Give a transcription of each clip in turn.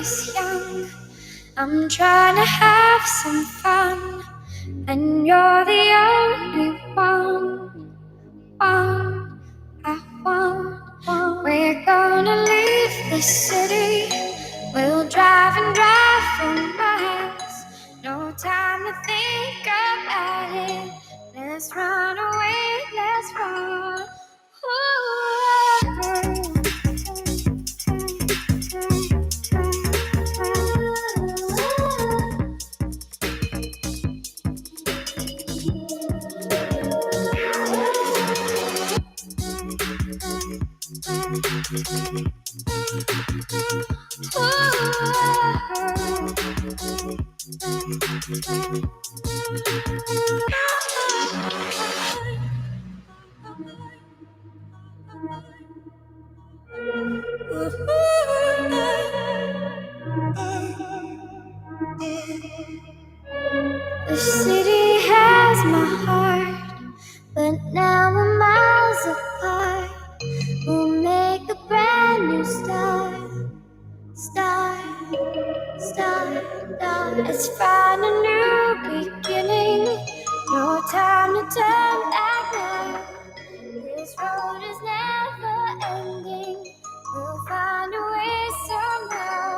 was young. I'm trying to have some fun, and you're the only one I want. We're gonna leave the city. We'll drive and drive for miles. No time to think about it. Let's run away, let's run. The city has my heart, but now we're miles apart. We'll make a brand new start. Let's find a new beginning. No time to turn back now. This road is never ending. We'll find a way somehow.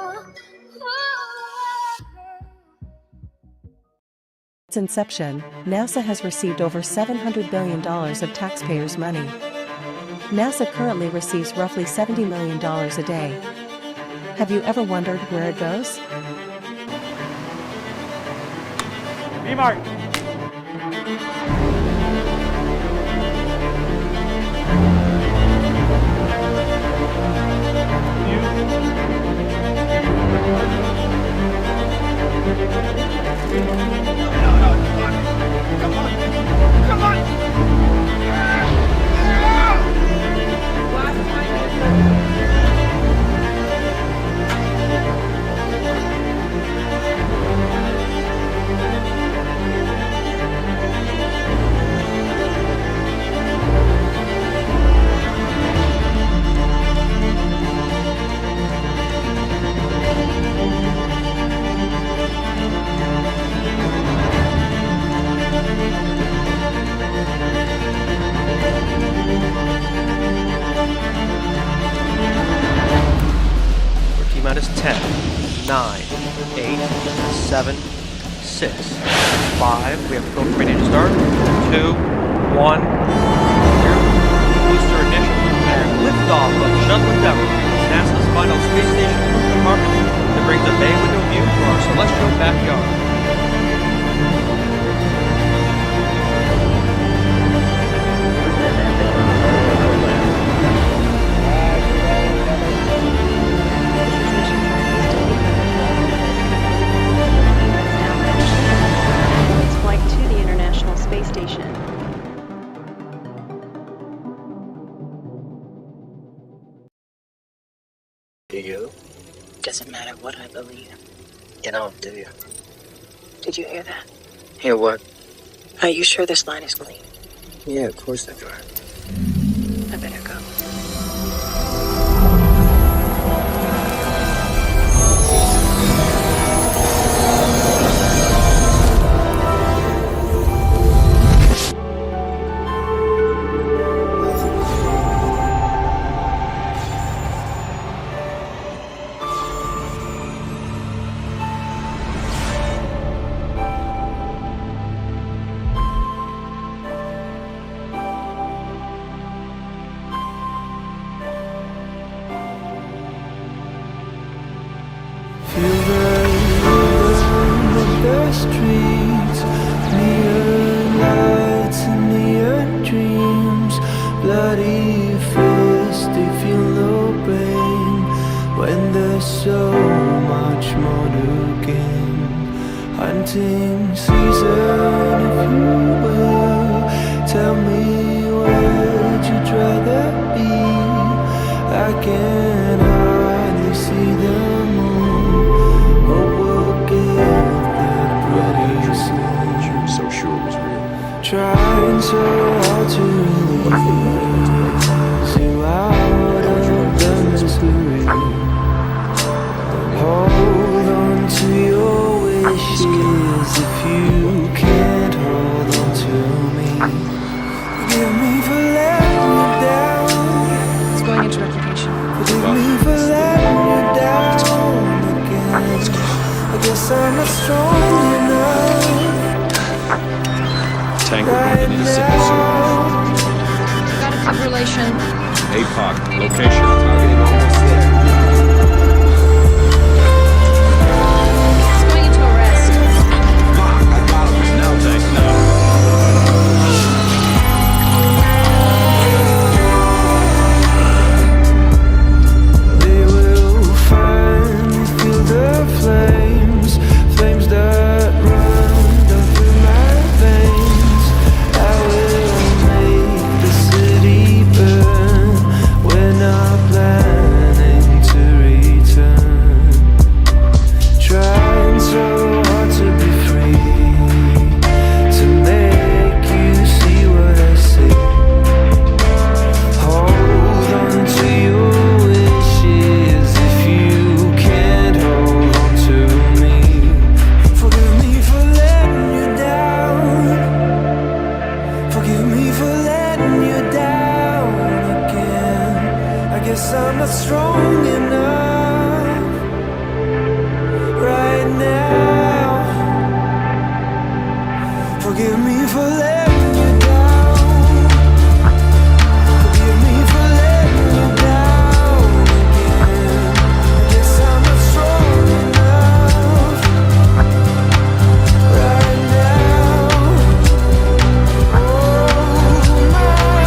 Since inception, NASA has received over $700 billion of taxpayers' money. NASA currently receives roughly $70 million a day. Have you ever wondered where it goes? B-Mark! Come on! Minus 10, 9, 8, 7, 6, 5. We have go ready to start. 2, 1. Here, booster ignition, and liftoff of Shuttle Endeavour, NASA's final space station compartment that brings a bay window view to our celestial backyard. Do you? Doesn't matter what I believe. You don't, do you? Did you hear that? Hear what? Are you sure this line is clean? Yeah, of course I do. I better go. Streets, neon lights and neon dreams, bloody fists, they feel no pain when there's so much more to gain. Hunting season, if you will, tell me where'd you rather be? I can hardly see the moon. Hope will give so sure it was real. Trying so hard to release you out of the mystery. if you can't hold on to me. Forgive me for letting you down. It's going into replication. Forgive me for letting you down again. I guess I'm not strong enough. Tango going to need a signal soon. Got a fibrillation. APOC, location. Targeting almost there. It's going into arrest. Fuck, I got him. Now tank, now. They will finally feel the flames, flames that run down through my veins. I will make the city burn. We're not planning to return. Trying so hard to be free, to make you see what I see. Hold on to your wishes if you can't hold on to me. Forgive me for letting you down. Forgive me for letting you down again. I guess I'm not strong enough right now. Forgive me for letting you down. Forgive me for letting you down again. I guess I'm not strong enough right now. Oh, my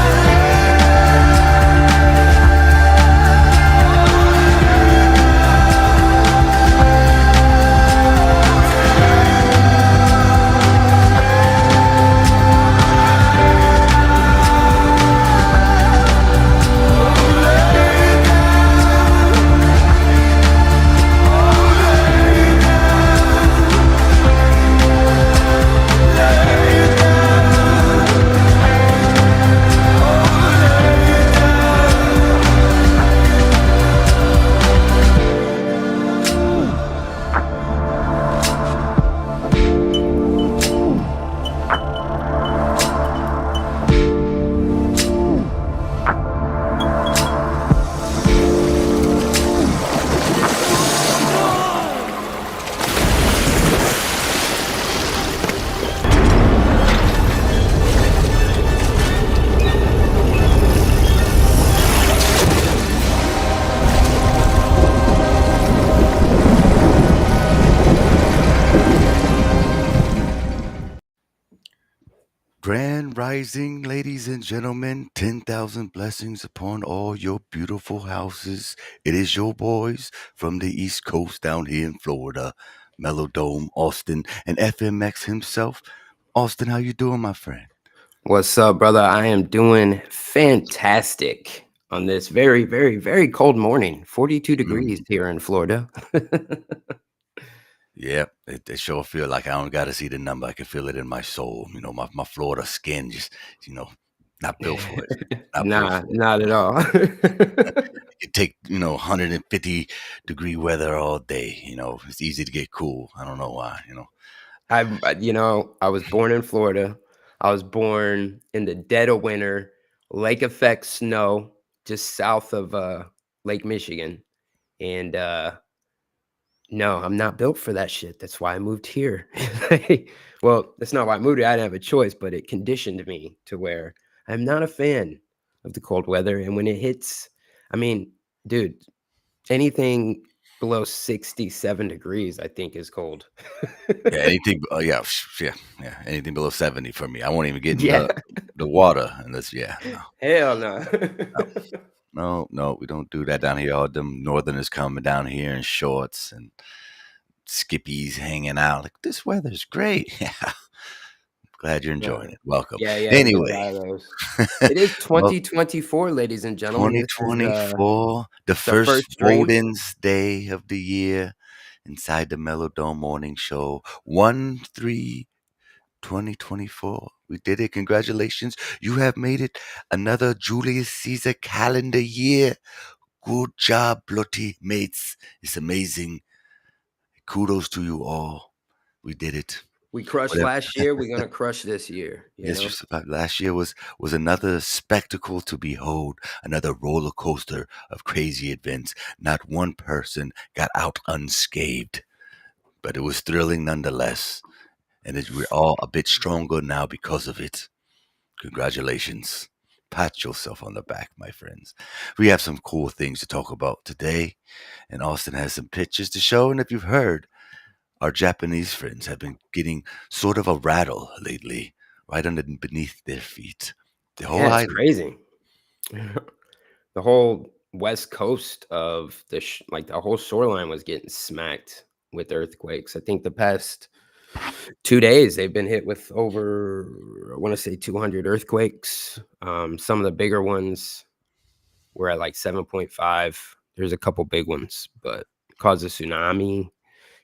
Grand rising, ladies and gentlemen. 10,000 blessings upon all your beautiful houses. It is your boys from the East Coast down here in Florida, Melodome, Austin, and FMX himself. Austin, how you doing, my friend? What's up, brother? I am doing fantastic on this very, very, very cold morning. 42 degrees here in Florida. Yeah, it sure feel like I don't got to see the number. I can feel it in my soul. You know, my Florida skin just, not built for it. Nah, not at all. You take, 150 degree weather all day. It's easy to get cool. I don't know why, I was born in Florida. I was born in the dead of winter, lake effect snow, just south of Lake Michigan. And no, I'm not built for that shit. That's why I moved here. Well, that's not why I moved here. I didn't have a choice, but it conditioned me to where I'm not a fan of the cold weather. And when it hits, I mean, dude, anything below 67 degrees, I think is cold. Yeah, anything. Yeah, anything below 70 for me. I won't even get in Yeah. the water unless. Hell no. No, we don't do that down here. All them northerners coming down here in shorts and skippies hanging out. Like, this weather's great. Yeah, glad you're enjoying it. Welcome. Yeah. Anyway, it is 2024, ladies and gentlemen. This is 2024, the first stream. Woden's Day of the year inside the Melodome Morning Show. 1/3/2024. We did it. Congratulations. You have made it another Julius Caesar calendar year. Good job, bloody mates. It's amazing. Kudos to you all. We did it. We crushed Whatever. last year. We're gonna crush this year. You Yes, know. last year was another spectacle to behold, another roller coaster of crazy events. Not one person got out unscathed, but it was thrilling nonetheless. And we're all a bit stronger now because of it. Congratulations. Pat yourself on the back, my friends. We have some cool things to talk about today, and Austin has some pictures to show. And if you've heard, our Japanese friends have been getting sort of a rattle lately, right beneath their feet. The whole Yeah, it's island. crazy. The whole west coast of like the whole shoreline was getting smacked with earthquakes. I think the past 2 days they've been hit with over, I want to say 200 earthquakes. Some of the bigger ones were at like 7.5. There's a couple big ones, but caused a tsunami.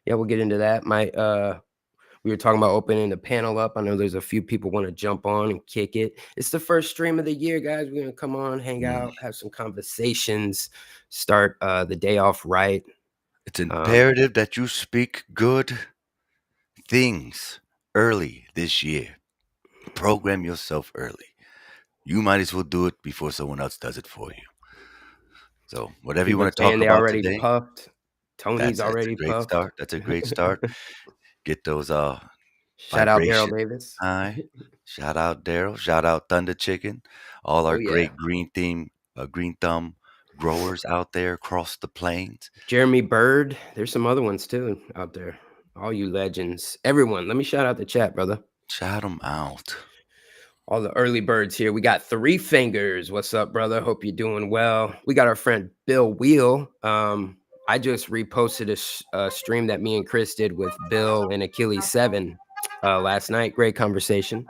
Yeah, we'll get into that. We were talking about opening the panel up. I know there's a few people want to jump on and kick it. It's the first stream of the year, guys. We're gonna come on, hang out, have some conversations, start the day off right. It's imperative that you speak good things early this year. Program yourself early. You might as well do it before someone else does it for you. So whatever you People are want to talk saying they about already today, puffed. Tony's that's a already great puffed. start. That's a great start. Get those Shout out Daryl vibration Davis. high. Shout out Daryl. Shout out Thunder Chicken. All our Oh yeah. great green thumb growers out there across the plains. Jeremy Bird. There's some other ones too out there. All you legends. Everyone, let me shout out the chat, brother. Shout them out. All the early birds here. We got Three Fingers. What's up, brother? Hope you're doing well. We got our friend Bill Wheel. I just reposted a stream that me and Chris did with Bill and Achilles 7 last night. Great conversation.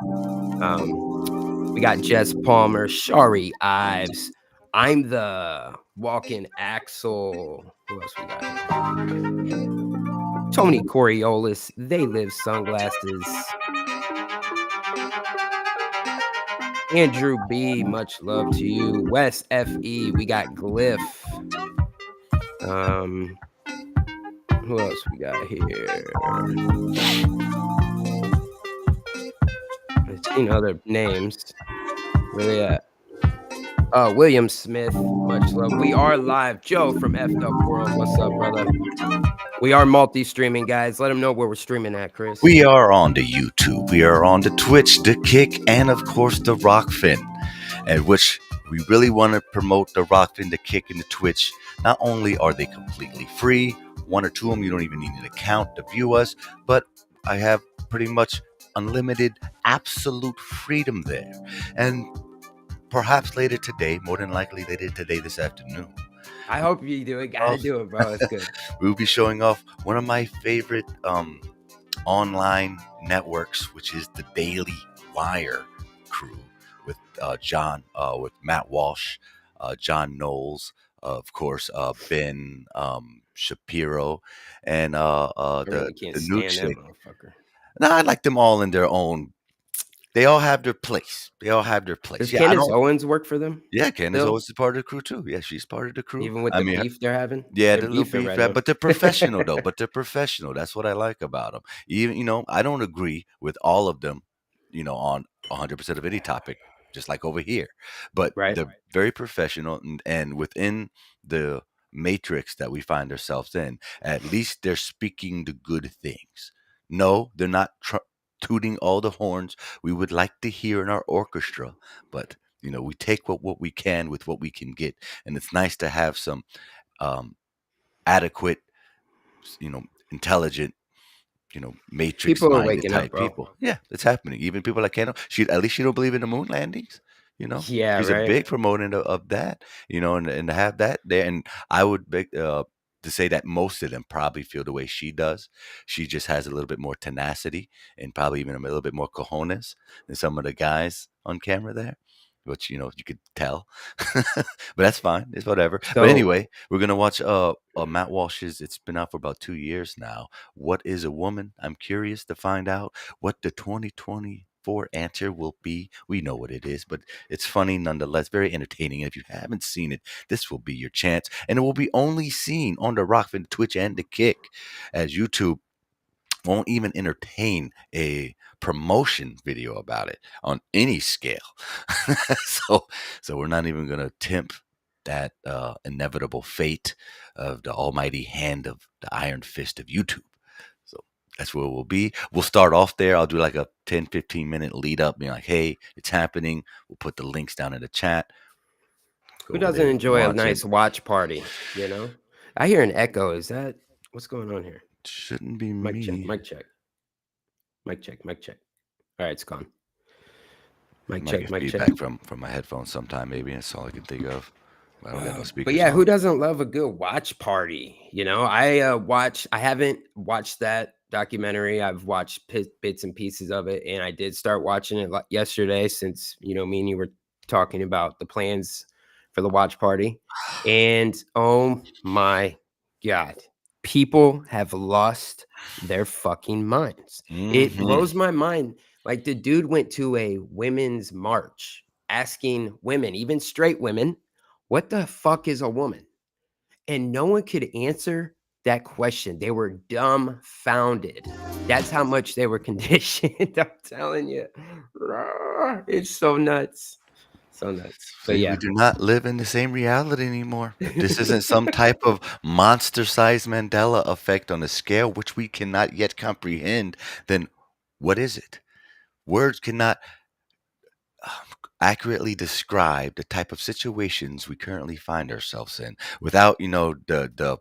We got Jess Palmer, Shari Ives. I'm the walking Axel. Who else we got here? Tony Coriolis. They Live Sunglasses. Andrew B, much love to you. Wes FE, we got Glyph. Who else we got here? I've seen other names. Where they at? William Smith, much love. We are live. Joe from F'd Up World. What's up, brother? We are multi-streaming, guys. Let them know where we're streaming at, Chris. We are on the YouTube. We are on the Twitch, the Kick, and of course the Rockfin, at which we really want to promote the Rockfin, the Kick, and the Twitch. Not only are they completely free, one or two of them you don't even need an account to view us, but I have pretty much unlimited, absolute freedom there. And perhaps later today, more than likely later today, this afternoon, I hope you do it. Gotta do it, bro. It's good. We'll be showing off one of my favorite online networks, which is the Daily Wire crew with with Matt Walsh, John Knowles, of course, Ben Shapiro, and the new chick. No, I like them all in their own. They all have their place. Does Candace Owens work for them? Yeah, Candace Owens is part of the crew too. Yeah, she's part of the crew. Even with the beef they're having? Yeah, the little beef, but they're professional though. But they're professional. That's what I like about them. Even I don't agree with all of them, on 100% of any topic, just like over here. But they're very professional, and within the matrix that we find ourselves in, at least they're speaking the good things. No, they're not tooting all the horns we would like to hear in our orchestra, but we take what we can with what we can get, and it's nice to have some adequate, intelligent, matrix people are waking type up, bro. people. Yeah, it's happening. Even people like Kendall, at least she don't believe in the moon landings. Yeah, she's a big proponent of that. And to have that there, and I would beg to say that most of them probably feel the way she does. She just has a little bit more tenacity and probably even a little bit more cojones than some of the guys on camera there, which you could tell. But that's fine. It's whatever. But anyway, we're gonna watch Matt Walsh's. It's been out for about 2 years now. What is a woman? I'm curious to find out what the 2024 answer will be. We know what it is, but it's funny nonetheless, very entertaining. And if you haven't seen it, this will be your chance, and it will be only seen on the Rockfin, Twitch, and the Kick, as YouTube won't even entertain a promotion video about it on any scale. so we're not even going to tempt that inevitable fate of the almighty hand of the iron fist of YouTube. So that's where we'll be. We'll start off there. I'll do like a 10-15 minute lead up, being like, hey, it's happening. We'll put the links down in the chat. Who doesn't enjoy a nice watch party, you know? I hear an echo. Is that what's going on here? Shouldn't be Mic me. check, mic check. Mic check, mic check. All right, it's gone. Mic check, mic check. Feedback from my headphones sometime, maybe. That's all I can think of. I don't got no speakers. But yeah, on. who doesn't love a good watch party? You know, I haven't watched that documentary. I've watched bits and pieces of it, and I did start watching it yesterday since, you know, me and you were talking about the plans for the watch party. And oh my God, people have lost their fucking minds. It blows my mind. Like, the dude went to a women's march asking women, even straight women, what the fuck is a woman? And no one could answer that question. They were dumbfounded. That's how much they were conditioned. I'm telling you. It's so nuts. So nuts. But yeah. We do not live in the same reality anymore. This isn't some type of monster-sized Mandela effect on a scale which we cannot yet comprehend. Then what is it? Words cannot accurately describe the type of situations we currently find ourselves in without, you know, the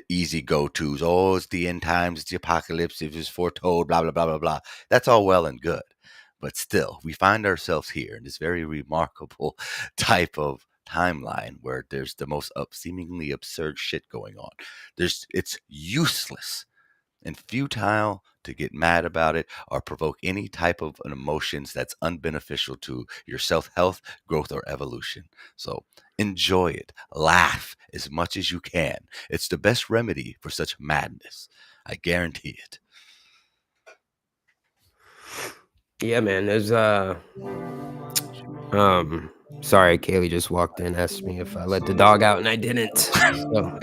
easy go-tos. Oh, it's the end times, it's the apocalypse, it was foretold, blah, blah, blah, blah, blah. That's all well and good. But still, we find ourselves here in this very remarkable type of timeline where there's the most seemingly absurd shit going on. It's useless and futile to get mad about it or provoke any type of emotions that's unbeneficial to your self-health, growth, or evolution. So enjoy it. Laugh as much as you can. It's the best remedy for such madness. I guarantee it. Yeah, man. There's sorry, Kaylee just walked in, asked me if I let the dog out, and I didn't. So.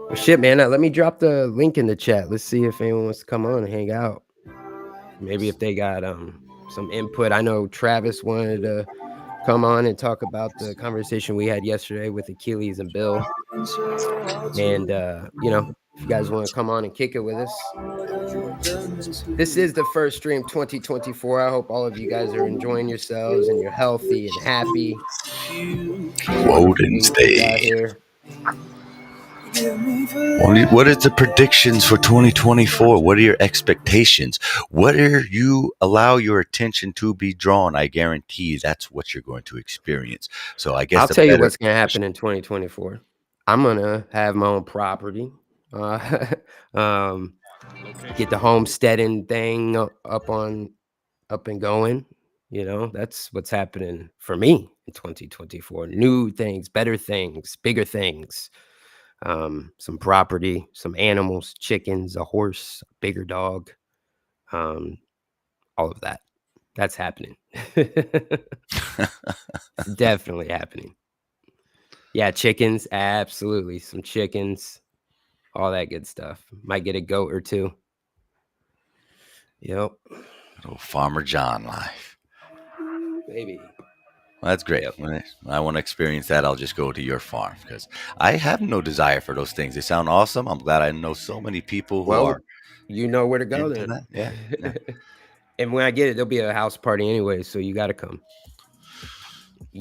Well, shit, man. Let me drop the link in the chat. Let's see if anyone wants to come on and hang out. Maybe if they got some input. I know Travis wanted to come on and talk about the conversation we had yesterday with Achilles and Bill. And you know, if you guys want to come on and kick it with us. This is the first stream 2024. I hope all of you guys are enjoying yourselves and you're healthy and happy. Woden's Day. What is the predictions for 2024? What are your expectations? What are you allow your attention to be drawn? I guarantee that's what you're going to experience. So I guess I'll tell you what's going to happen in 2024. I'm going to have my own property. Get the homesteading thing up and going. You know, that's what's happening for me in 2024. New things, better things, bigger things. Some property, some animals, chickens, a horse, a bigger dog, all of that. That's happening. It's definitely happening. Yeah, chickens, absolutely. Some chickens, all that good stuff. Might get a goat or two. Yep. Little Farmer John life. Maybe. Well, that's great. Yep. When I want to experience that, I'll just go to your farm because I have no desire for those things. They sound awesome. I'm glad I know so many people who are. You know where to go then. Yeah. And when I get it, there'll be a house party anyway, so you got to come.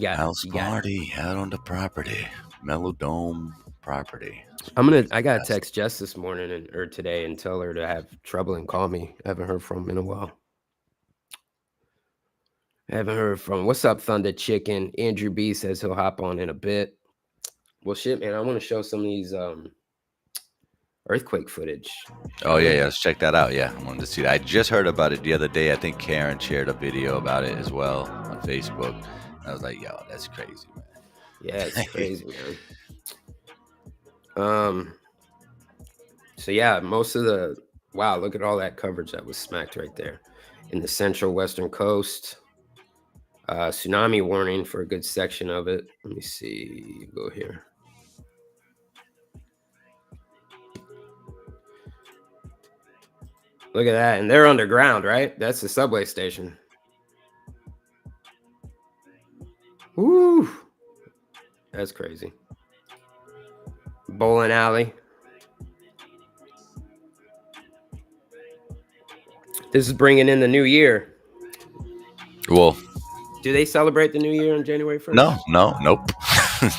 House party out on the property, Mellow Dome property. I got to text Jess this morning or today and tell her to have trouble and call me. I haven't heard from him in a while. What's up, Thunder Chicken? Andrew B says he'll hop on in a bit. Well, shit, man, I want to show some of these earthquake footage. Oh, yeah, let's check that out. Yeah, I wanted to see that. I just heard about it the other day. I think Karen shared a video about it as well on Facebook. I was like, yo, that's crazy, man. Yeah, it's crazy, man. So, yeah, most of wow, look at all that coverage that was smacked right there. In the central western coast. Tsunami warning for a good section of it. Let me see. Go here. Look at that. And they're underground, right? That's the subway station. Woo. That's crazy. Bowling alley. This is bringing in the new year. Well, do they celebrate the new year on January 1st? Nope.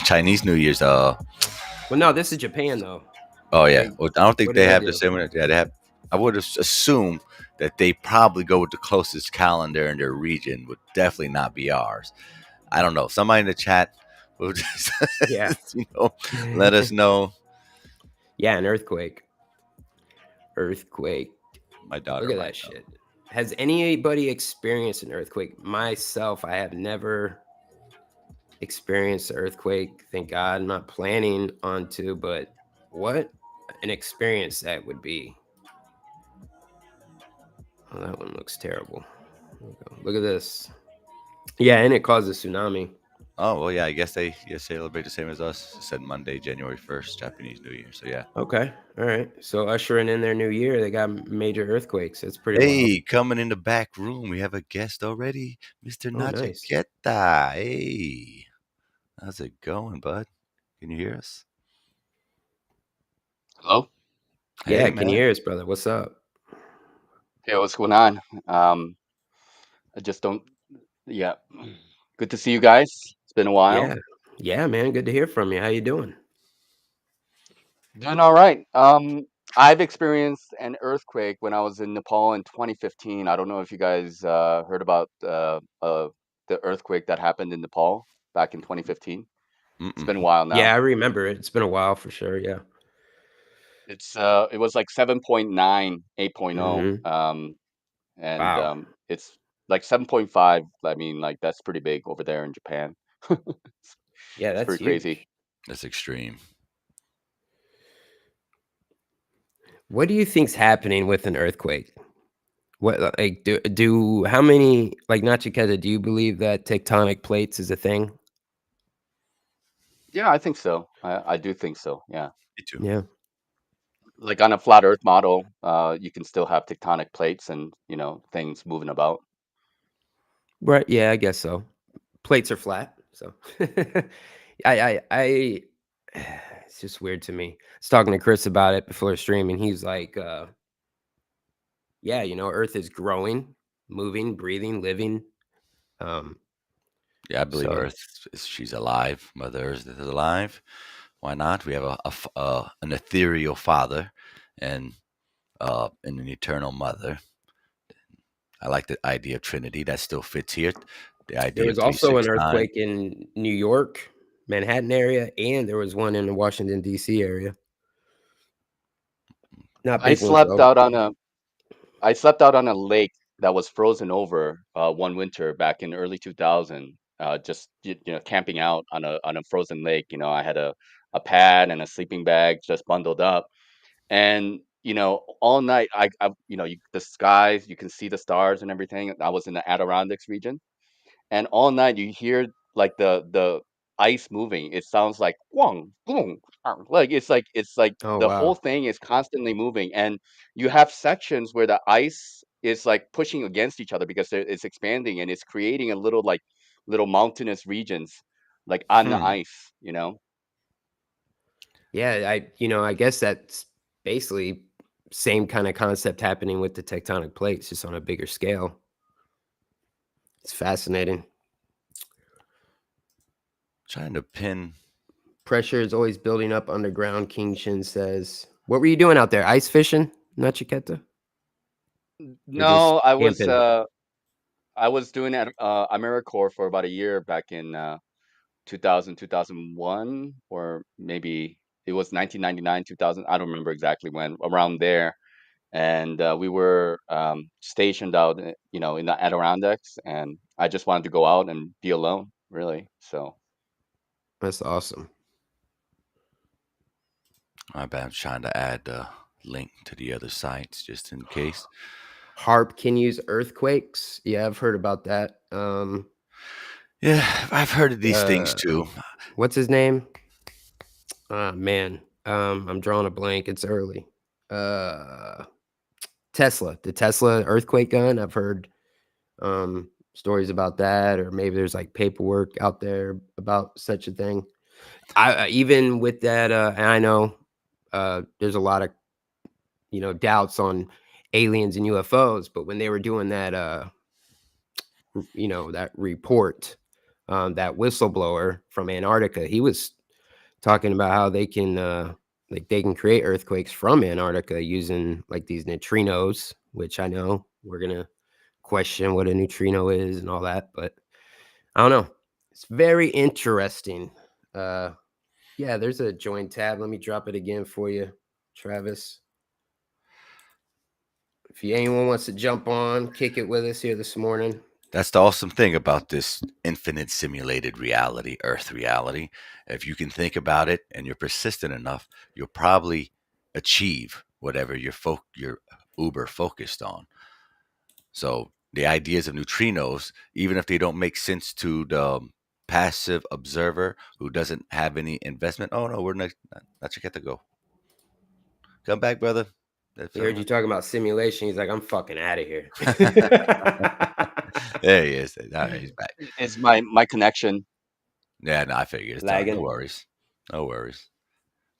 Chinese New Year's. Well, no, this is Japan though. Oh yeah. Well, I don't think what do they they have do? the same. Yeah, they have. I would assume that they probably go with the closest calendar in their region. Would definitely not be ours. I don't know. Somebody in the chat will just, Yeah. let us know. Yeah, an earthquake. My daughter. Look at that shit. Has anybody experienced an earthquake? Myself, I have never experienced an earthquake. Thank God. I'm not planning on to, but what an experience that would be. Oh, that one looks terrible. Look at this. Yeah, and it caused a tsunami. Oh well, yeah. I guess they celebrate the same as us. It said Monday, January 1st, Japanese New Year. So yeah. Okay, all right. So ushering in their new year, they got major earthquakes. It's pretty wild. Coming in the back room, we have a guest already, Mr. Nice. Nachiketa. Hey, how's it going, bud? Can you hear us? Hello? Yeah, Hey, can you hear us, brother? What's up? Hey, what's going on? I just don't. Yeah, good to see you guys. It's been a while. Yeah, man. Good to hear from you. How you doing? Doing all right. I've experienced an earthquake when I was in Nepal in 2015. I don't know if you guys heard about the earthquake that happened in Nepal back in 2015. It's been a while now. Yeah, I remember it. It's been a while for sure. Yeah. It was like 7.9, 8.0. And Wow. it's like 7.5. I mean, like that's pretty big over there in Japan. Yeah, It's that's pretty huge. crazy. That's extreme. What do you think's happening with an earthquake? What like do how many like Nachiketa, do you believe that tectonic plates is a thing? Yeah, I think so. I do think so. Yeah. Me too. Yeah. Like on a flat Earth model, you can still have tectonic plates and things moving about. Right. Yeah, I guess so. Plates are flat, so I it's just weird to me. I was talking to Chris about it before the stream, and he's like, yeah, Earth is growing, moving, breathing, living. Yeah, I believe So Earth she's alive. Mother Earth is alive. Why not? We have an ethereal father and an eternal mother. I like the idea of Trinity. That still fits here. The there idea was of also an 369. earthquake in New York, Manhattan area, and there was one in the Washington D.C. area. Not I big ones slept though. out on a lake that was frozen over one winter back in early 2000. Just camping out on a frozen lake. I had a pad and a sleeping bag just bundled up, and all night the skies, you can see the stars and everything. I was in the Adirondacks region, and all night you hear like the ice moving. It sounds like "Wong, boom," like Oh the whole wow. thing is constantly moving, and you have sections where the ice is like pushing against each other because it's expanding and it's creating a little mountainous regions like on the ice. Yeah, I guess that's basically same kind of concept happening with the tectonic plates, just on a bigger scale. It's fascinating. Trying to pin. Pressure is always building up underground, King Shin says. What were you doing out there? Ice fishing, Nachiketa? Or just No, camping? I was doing AmeriCorps for about a year back in 2000, 2001, or maybe it was 1999, 2000. I don't remember exactly when, around there. And we were stationed out, in the Adirondacks, and I just wanted to go out and be alone, really. So That's awesome. I'm trying to add the link to the other sites just in case. HARP can use earthquakes. Yeah, I've heard about that. Yeah, I've heard of these things too. What's his name? Man, I'm drawing a blank. It's early. The Tesla earthquake gun. I've heard stories about that, or maybe there's like paperwork out there about such a thing. I even with that, and I know there's a lot of doubts on aliens and UFOs, but when they were doing that, that report, that whistleblower from Antarctica, he was talking about how they can they can create earthquakes from Antarctica using like these neutrinos, which I know we're gonna question what a neutrino is and all that, but I don't know. It's very interesting. Yeah, there's a join tab. Let me drop it again for you, Travis. If anyone wants to jump on, kick it with us here this morning. That's the awesome thing about this infinite simulated reality, Earth reality. If you can think about it and you're persistent enough, you'll probably achieve whatever you're uber focused on. So the ideas of neutrinos, even if they don't make sense to the passive observer who doesn't have any investment, oh no, we're not you get to go. Come back, brother. He heard you talking about simulation. He's like, I'm fucking out of here. There he is. He's back. It's my connection. Yeah, no, I figured. It's done. Lagging. No worries. No worries.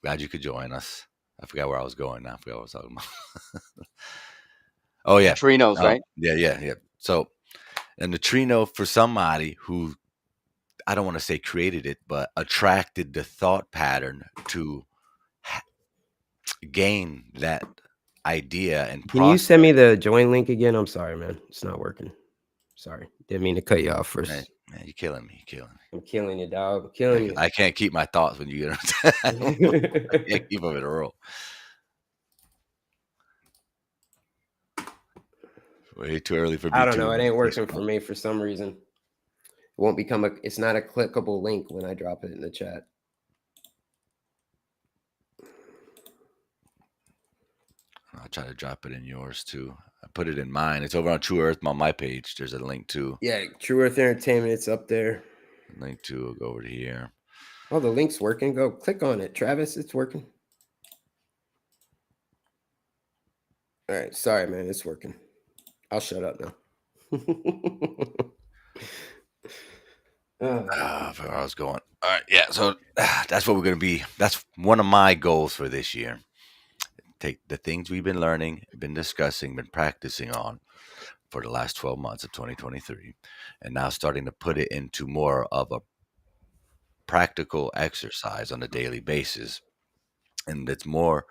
Glad you could join us. I forgot where I was going now. I forgot what I was talking about. Oh, yeah. Neutrinos, right? Yeah. So, a neutrino for somebody who, I don't want to say created it, but attracted the thought pattern to gain that idea and Can you send me the join link again? I'm sorry, man. It's not working. Sorry. Didn't mean to cut you off first. Man, you're killing me. I'm killing you, dog. I'm killing you. I can't keep my thoughts when you get I can't keep them in a row. Way too early for me. I don't know. It ain't working for me for some reason. It won't become it's not a clickable link when I drop it in the chat. I'll try to drop it in yours too. I put it in mine. It's over on True Earth on my page. There's a link to. Yeah, True Earth Entertainment. It's up there. Link to. We'll go over to here. Oh, the link's working. Go click on it, Travis. It's working. All right. Sorry, man. It's working. I'll shut up now. Where I was going. All right. Yeah. So that's what we're going to be. That's one of my goals for this year. Take the things we've been learning, been discussing, been practicing on for the last 12 months of 2023, and now starting to put it into more of a practical exercise on a daily basis. And it's more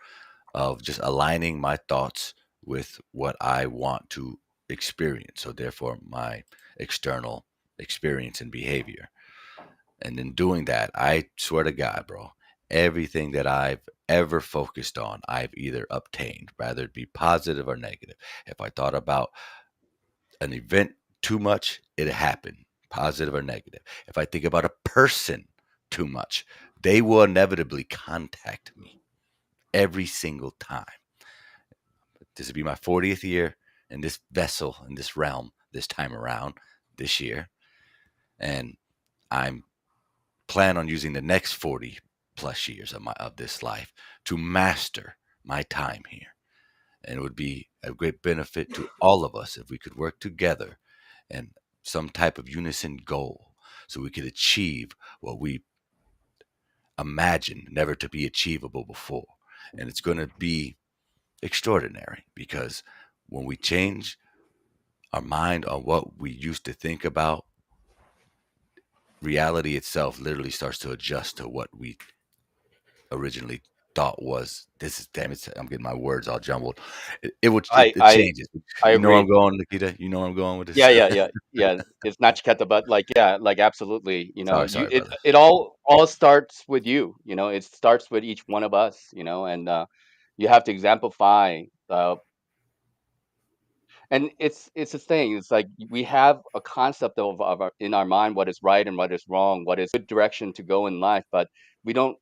of just aligning my thoughts with what I want to experience. So therefore my external experience and behavior. And in doing that, I swear to God, bro, everything that I've ever focused on, I've either obtained, whether it be positive or negative. If I thought about an event too much, it happened, positive or negative. If I think about a person too much, they will inevitably contact me every single time. This will be my 40th year in this vessel, in this realm, this time around, this year. And I'm plan on using the next 40 plus years of this life to master my time here. And it would be a great benefit to all of us if we could work together and some type of unison goal so we could achieve what we imagined never to be achievable before. And it's going to be extraordinary because when we change our mind on what we used to think about, reality itself literally starts to adjust to what we originally thought was. This is, damn it, I'm getting my words all jumbled. It changes. I you know where I'm agree. going, Nikita? You know where I'm going with this? Yeah. It's not Chiketa, but like absolutely. Sorry, It brother. it all starts with you. It starts with each one of us. And you have to exemplify. And it's a thing. It's like we have a concept in our mind what is right and what is wrong, what is good direction to go in life, but we don't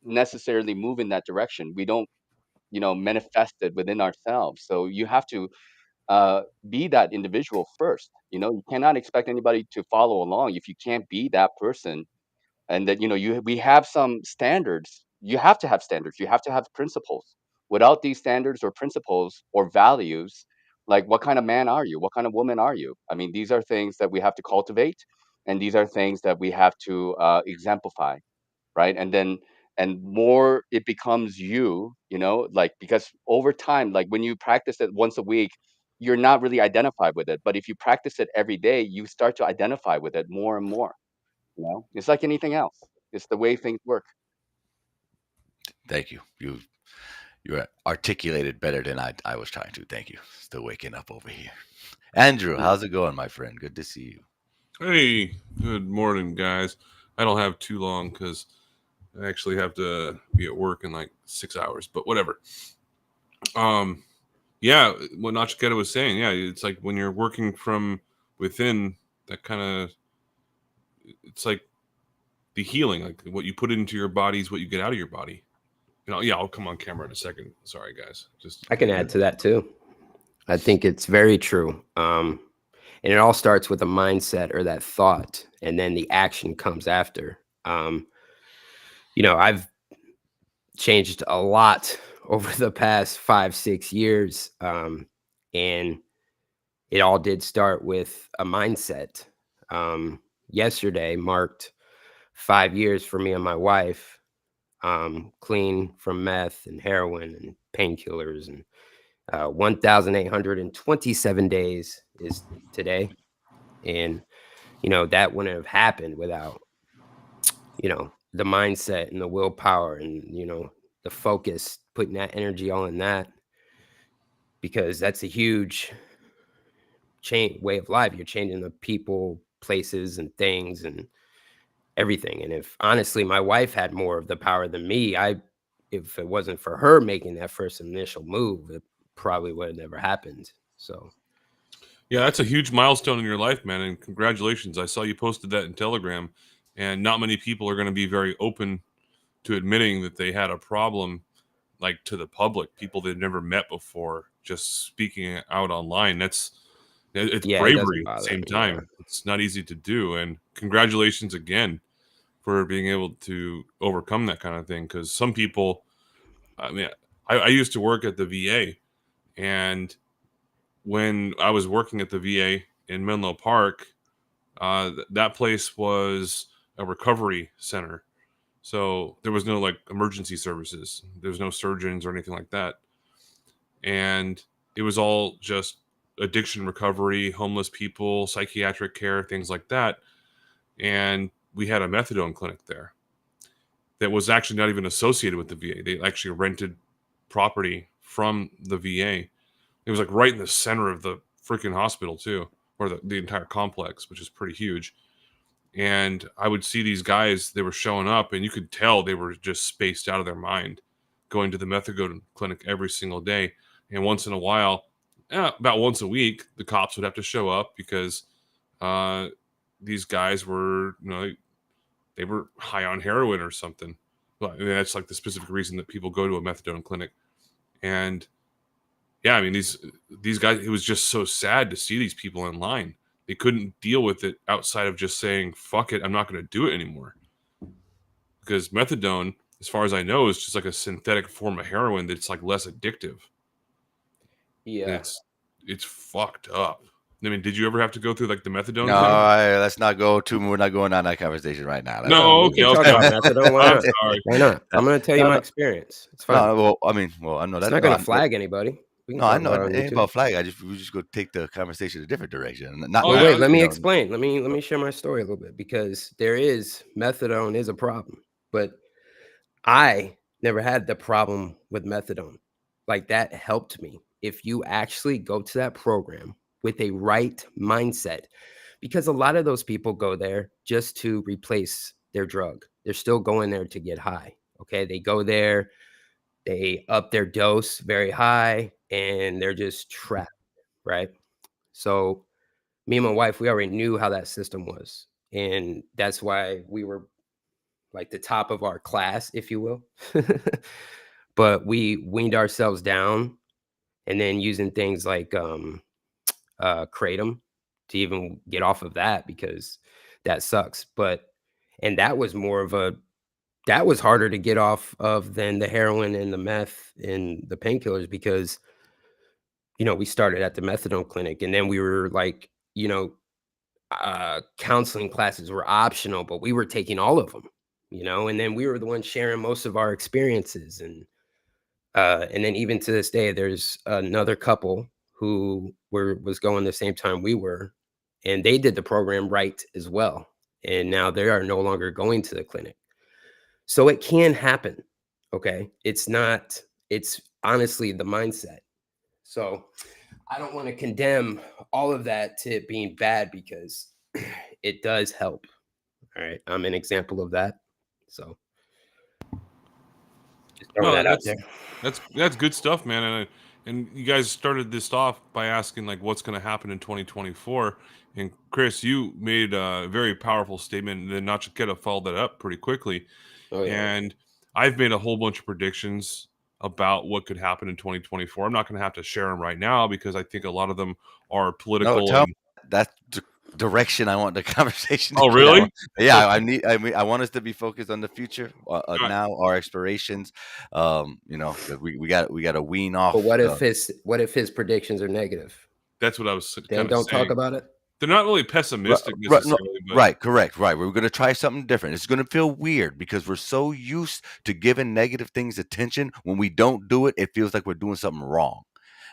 necessarily move in that direction. We don't manifest it within ourselves. So you have to be that individual first. You cannot expect anybody to follow along if you can't be that person. And that we have some standards. You have to have standards. You have to have principles. Without these standards or principles or values, Like, what kind of man are you? What kind of woman are you? I mean, these are things that we have to cultivate, and these are things that we have to exemplify, right? And more it becomes you, like, because over time, like when you practice it once a week, you're not really identified with it. But if you practice it every day, you start to identify with it more and more. It's like anything else. It's the way things work. Thank you. You articulated better than I was trying to. Thank you. Still waking up over here. Andrew, how's it going, my friend? Good to see you. Hey, good morning, guys. I don't have too long because I actually have to be at work in like 6 hours, but whatever. Yeah, what Nachiketa was saying, yeah, it's like when you're working from within, that kind of, it's like the healing, like what you put into your body is what you get out of your body. Yeah, I'll come on camera in a second. Sorry, guys. I can add to that too. I think it's very true. And it all starts with a mindset or that thought, and then the action comes after. I've changed a lot over the past 5-6 years. And it all did start with a mindset. Yesterday marked 5 years for me and my wife, clean from meth and heroin and painkillers, and 1,827 days is today. And, that wouldn't have happened without, the mindset and the willpower and, the focus, putting that energy all in that, because that's a huge way of life. You're changing the people, places, and things and everything. And if honestly, my wife had more of the power than me, if it wasn't for her making that first initial move, it probably would have never happened. So yeah, that's a huge milestone in your life, man, and congratulations. I saw you posted that in Telegram, and not many people are going to be very open to admitting that they had a problem, like to the public, people they've never met before, just speaking out online. It's bravery at the same time. Yeah. It's not easy to do, and congratulations again for being able to overcome that kind of thing. Because some people, I mean, I used to work at the VA, and when I was working at the VA in Menlo Park, that place was a recovery center. So there was no like emergency services. There was no surgeons or anything like that. And it was all just addiction recovery, homeless people, psychiatric care, things like that. And we had a methadone clinic there that was actually not even associated with the VA. They actually rented property from the VA. It was like right in the center of the freaking hospital too, or the entire complex, which is pretty huge. And I would see these guys, they were showing up, and you could tell they were just spaced out of their mind, going to the methadone clinic every single day. And once in a while, about once a week, the cops would have to show up because these guys were, they were high on heroin or something. Well, I mean, that's like the specific reason that people go to a methadone clinic. And yeah, I mean, these guys, it was just so sad to see these people in line. They couldn't deal with it outside of just saying, fuck it, I'm not going to do it anymore. Because methadone, as far as I know, is just like a synthetic form of heroin that's like less addictive. Yeah. It's fucked up. I mean, did you ever have to go through like the methadone No, thing? let's not go too. We're not going on that conversation right now. No, okay. Talk about methadone. Why not? I'm sorry. Why not? I'm going to tell you my experience. It's fine. No, I know it's that's not going to flag anybody. No, I know it ain't about flag. We just go take the conversation a different direction. Wait, let me explain. Let me share my story a little bit, because methadone is a problem, but I never had the problem with methadone. Like, that helped me. If you actually go to that program with a right mindset, because a lot of those people go there just to replace their drug. They're still going there to get high. Okay. They go there, they up their dose very high, and they're just trapped. Right. So me and my wife, we already knew how that system was. And that's why we were like the top of our class, if you will. But we weaned ourselves down, and then using things like kratom to even get off of that, because that sucks. And that was that was harder to get off of than the heroin and the meth and the painkillers, because we started at the methadone clinic, and then we were like, counseling classes were optional, but we were taking all of them, and then we were the ones sharing most of our experiences. And then even to this day, there's another couple who was going the same time we were, and they did the program right as well. And now they are no longer going to the clinic. So it can happen. Okay. It's honestly the mindset. So I don't want to condemn all of that to it being bad, because it does help. All right. I'm an example of that. So just throwing No, that out there. that's good stuff, man. And you guys started this off by asking like what's going to happen in 2024. And Chris, you made a very powerful statement, and then Nachiketa followed that up pretty quickly. Oh, yeah. And I've made a whole bunch of predictions about what could happen in 2024. I'm not going to have to share them right now because I think a lot of them are political. No, tell me. That's the direction I want the conversation to Oh, go. really? Yeah, I want us to be focused on the future now, our aspirations. We got to wean off. But what if his predictions are negative? That's what I was Then don't talk about it. They're not really pessimistic necessarily. Right, correct. Right. We're going to try something different. It's going to feel weird because we're so used to giving negative things attention. When we don't do it, it feels like we're doing something wrong.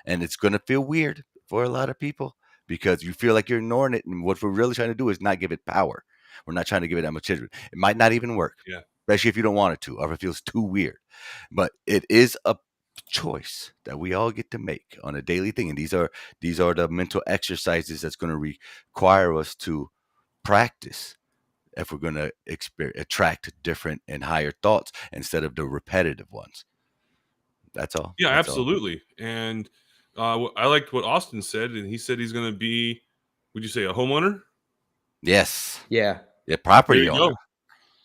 And it's going to feel weird for a lot of people because you feel like you're ignoring it. And what we're really trying to do is not give it power. We're not trying to give it that much attention. It might not even work. Yeah. Especially if you don't want it to, or if it feels too weird. But it is a choice that we all get to make on a daily thing, and these are the mental exercises that's going to require us to practice if we're going to attract different and higher thoughts instead of the repetitive ones. That's all. Yeah, That's absolutely. And I liked what Austin said, and he said he's going to be, would you say, a homeowner? Yes. Yeah. Property owner.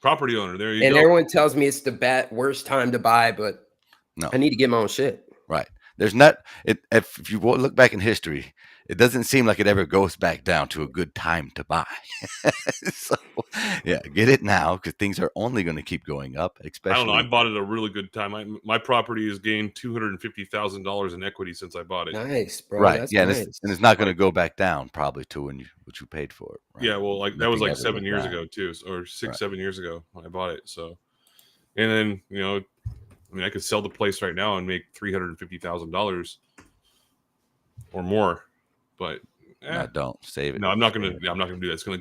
Property owner. There you go. And everyone tells me it's the worst time to buy, but no, I need to get my own shit. Right. There's not if you look back in history, it doesn't seem like it ever goes back down to a good time to buy. So, yeah, get it now because things are only going to keep going up. Especially, I don't know. I bought it a really good time. My property has gained $250,000 in equity since I bought it. Nice, bro. Right. That's yeah, nice. and it's not going to go back down probably to what you paid for it. Right? Yeah, well, that was like 7 years ago too, or 7 years ago when I bought it. So, and then I could sell the place right now and make $350,000 or more, but don't save it. No, I'm not gonna do that. It's gonna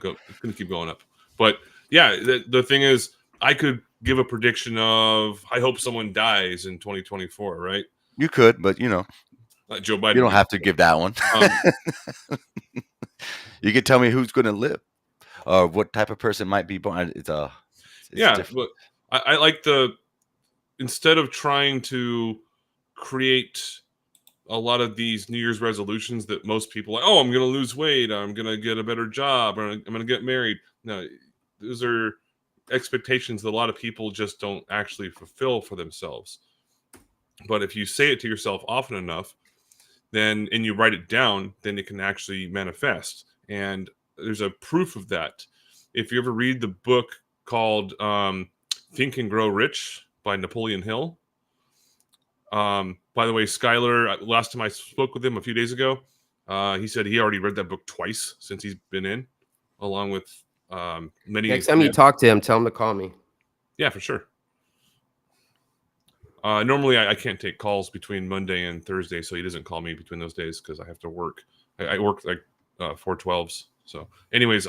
keep going up. But yeah, the thing is, I could give a prediction of I hope someone dies in 2024, right? You could, but Joe Biden. You don't have to give that one. You can tell me who's going to live, or what type of person might be born. It's different. But I like instead of trying to create a lot of these New Year's resolutions that most people are like, I'm going to lose weight, I'm going to get a better job, or I'm going to get married. No, those are expectations that a lot of people just don't actually fulfill for themselves. But if you say it to yourself often enough, and you write it down, then it can actually manifest. And there's a proof of that. If you ever read the book called Think and Grow Rich by Napoleon Hill. By the way, Skylar, last time I spoke with him a few days ago, he said he already read that book twice since he's been in, along with many. Next time you talk to him, tell him to call me. Yeah, for sure. Normally, I can't take calls between Monday and Thursday, so he doesn't call me between those days because I have to work. I work like 4/12s. So, anyways,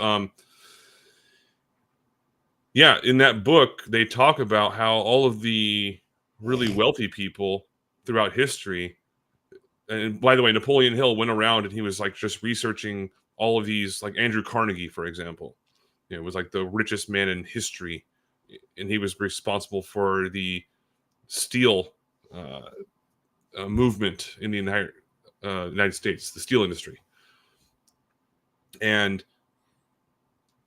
yeah, in that book, they talk about how all of the really wealthy people throughout history, and by the way, Napoleon Hill went around and he was like just researching all of these, like Andrew Carnegie, for example. It was like the richest man in history, and he was responsible for the steel movement in the entire United States, the steel industry. And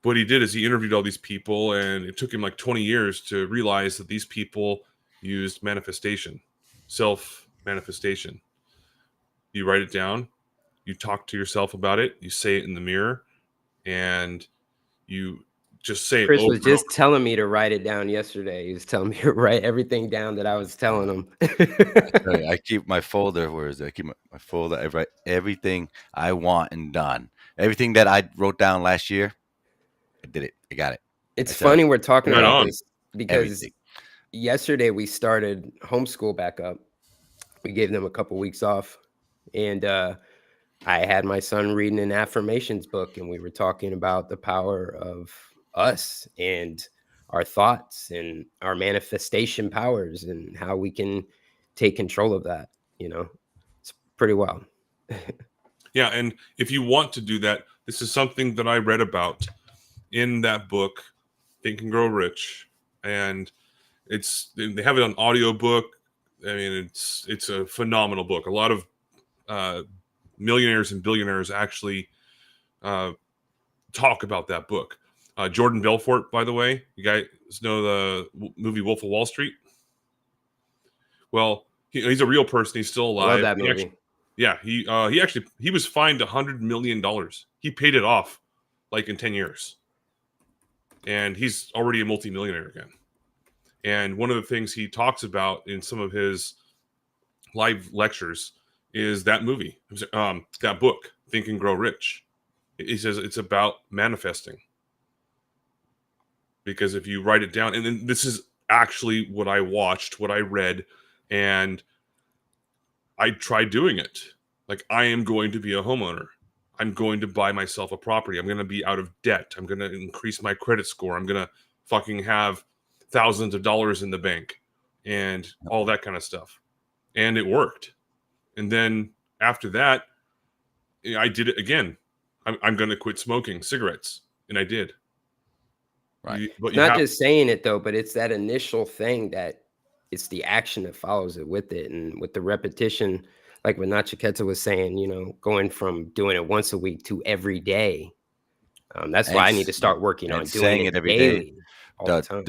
what he did is he interviewed all these people, and it took him like 20 years to realize that these people used manifestation, self-manifestation. You write it down, you talk to yourself about it, you say it in the mirror, and you just say it Chris over was and over. just telling me to write it down yesterday. He was telling me to write everything down that I was telling him. I keep my folder. Where is it? I keep my folder. I write everything I want and done. Everything that I wrote down last year, I did it. I got it. It's I said funny we're talking Right about on. this because everything. yesterday we started homeschool back up. We gave them a couple weeks off, and I had my son reading an affirmations book, and we were talking about the power of us and our thoughts and our manifestation powers and how we can take control of that. It's pretty wild. Yeah, and if you want to do that, this is something that I read about in that book, Think and Grow Rich, and they have it on audiobook. I mean, it's a phenomenal book. A lot of millionaires and billionaires actually talk about that book. Jordan Belfort, by the way, you guys know the movie Wolf of Wall Street? Well, he's a real person. He's still alive. Love that movie. He was fined $100 million. He paid it off like in 10 years. And he's already a multimillionaire again. And one of the things he talks about in some of his live lectures is that movie, that book, Think and Grow Rich. He says it's about manifesting. Because if you write it down, and then this is actually what I watched, what I read, and I tried doing it. Like, I am going to be a homeowner. I'm going to buy myself a property. I'm going to be out of debt. I'm going to increase my credit score. I'm going to fucking have thousands of dollars in the bank and all that kind of stuff. And it worked. And then after that, I did it again. I'm going to quit smoking cigarettes. And I did. Right. Not just saying it though, but it's that initial thing that it's the action that follows it with it. And with the repetition, like what Nachiketa was saying, going from doing it once a week to every day. That's why I need to start working on doing it every daily. day. All the time.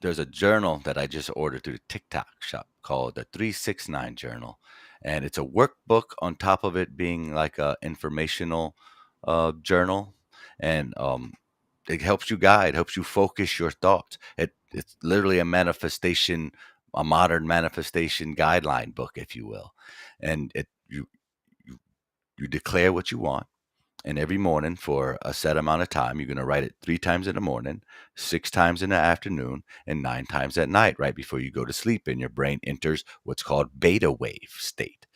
There's a journal that I just ordered through the TikTok shop called the 369 journal. And it's a workbook on top of it being like a informational journal. And it helps you focus your thoughts. It's literally a modern manifestation guideline book, if you will. And you declare what you want. And every morning for a set amount of time, you're going to write it 3 times in the morning, 6 times in the afternoon, and 9 times at night, right before you go to sleep. And your brain enters what's called beta wave state.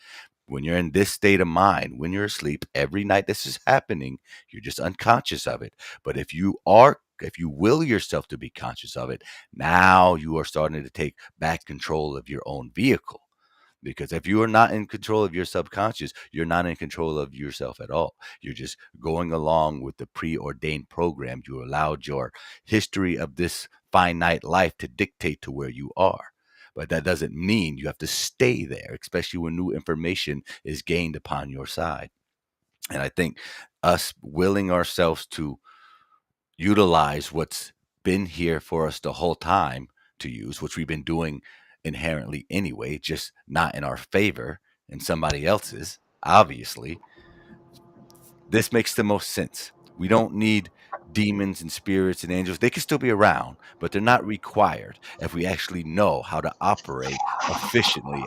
When you're in this state of mind, when you're asleep, every night this is happening, you're just unconscious of it. But if you will yourself to be conscious of it, now you are starting to take back control of your own vehicle. Because if you are not in control of your subconscious, you're not in control of yourself at all. You're just going along with the preordained program. You allowed your history of this finite life to dictate to where you are. But that doesn't mean you have to stay there, especially when new information is gained upon your side. And I think us willing ourselves to utilize what's been here for us the whole time to use, which we've been doing inherently anyway, just not in our favor and somebody else's, obviously, this makes the most sense. We don't need demons and spirits and angels. They can still be around, but they're not required if we actually know how to operate efficiently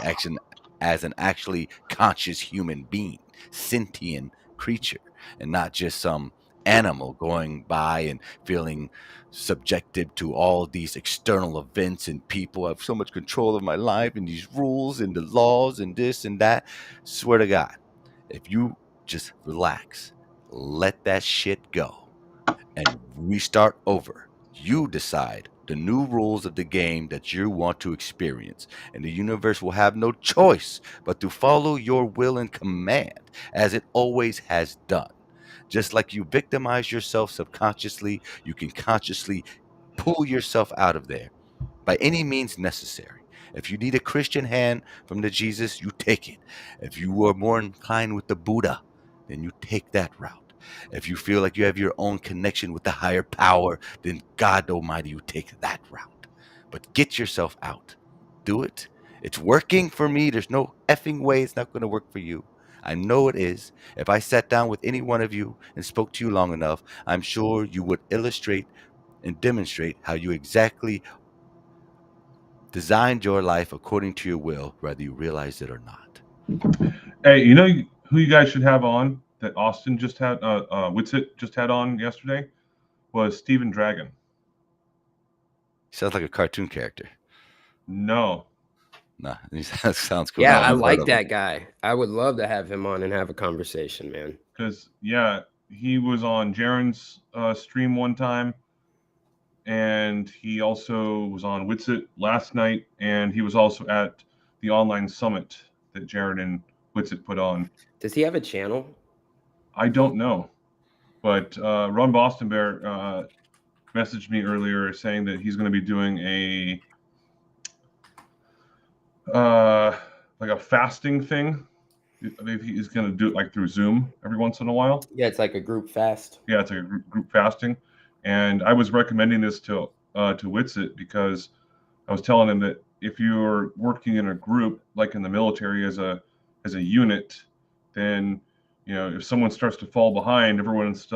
as an actually conscious human being, sentient creature, and not just some animal going by and feeling subjected to all these external events and people. I have so much control of my life and these rules and the laws and this and that. Swear to God, if you just relax, let that shit go, and restart over, you decide the new rules of the game that you want to experience, and the universe will have no choice but to follow your will and command, as it always has done. Just like you victimize yourself subconsciously, you can consciously pull yourself out of there by any means necessary. If you need a Christian hand from the Jesus, you take it. If you are more inclined with the Buddha, then you take that route. If you feel like you have your own connection with the higher power, then God Almighty, you take that route. But get yourself out. Do it. It's working for me. There's no effing way it's not going to work for you. I know it is. If I sat down with any one of you and spoke to you long enough, I'm sure you would illustrate and demonstrate how you exactly designed your life according to your will, whether you realize it or not. Hey, you know who you guys should have on that Austin just had, Witsit just had on yesterday was Steven Dragon. Sounds like a cartoon character. No. Nah, that sounds cool. Yeah, No, I I've heard like of him. that guy. I would love to have him on and have a conversation, man. Because, yeah, he was on Jaren's stream one time, and he also was on Witsit last night, and he was also at the online summit that Jaren and Witsit put on. Does he have a channel? I don't know, but Ron Boston Bear messaged me earlier saying that he's going to be doing a like a fasting thing. Maybe he's going to do it like through Zoom every once in a while. Yeah, it's like a group fast. Yeah, it's like a group fasting, and I was recommending this to Witsit because I was telling him that if you're working in a group, like in the military as a unit, then if someone starts to fall behind, everyone else,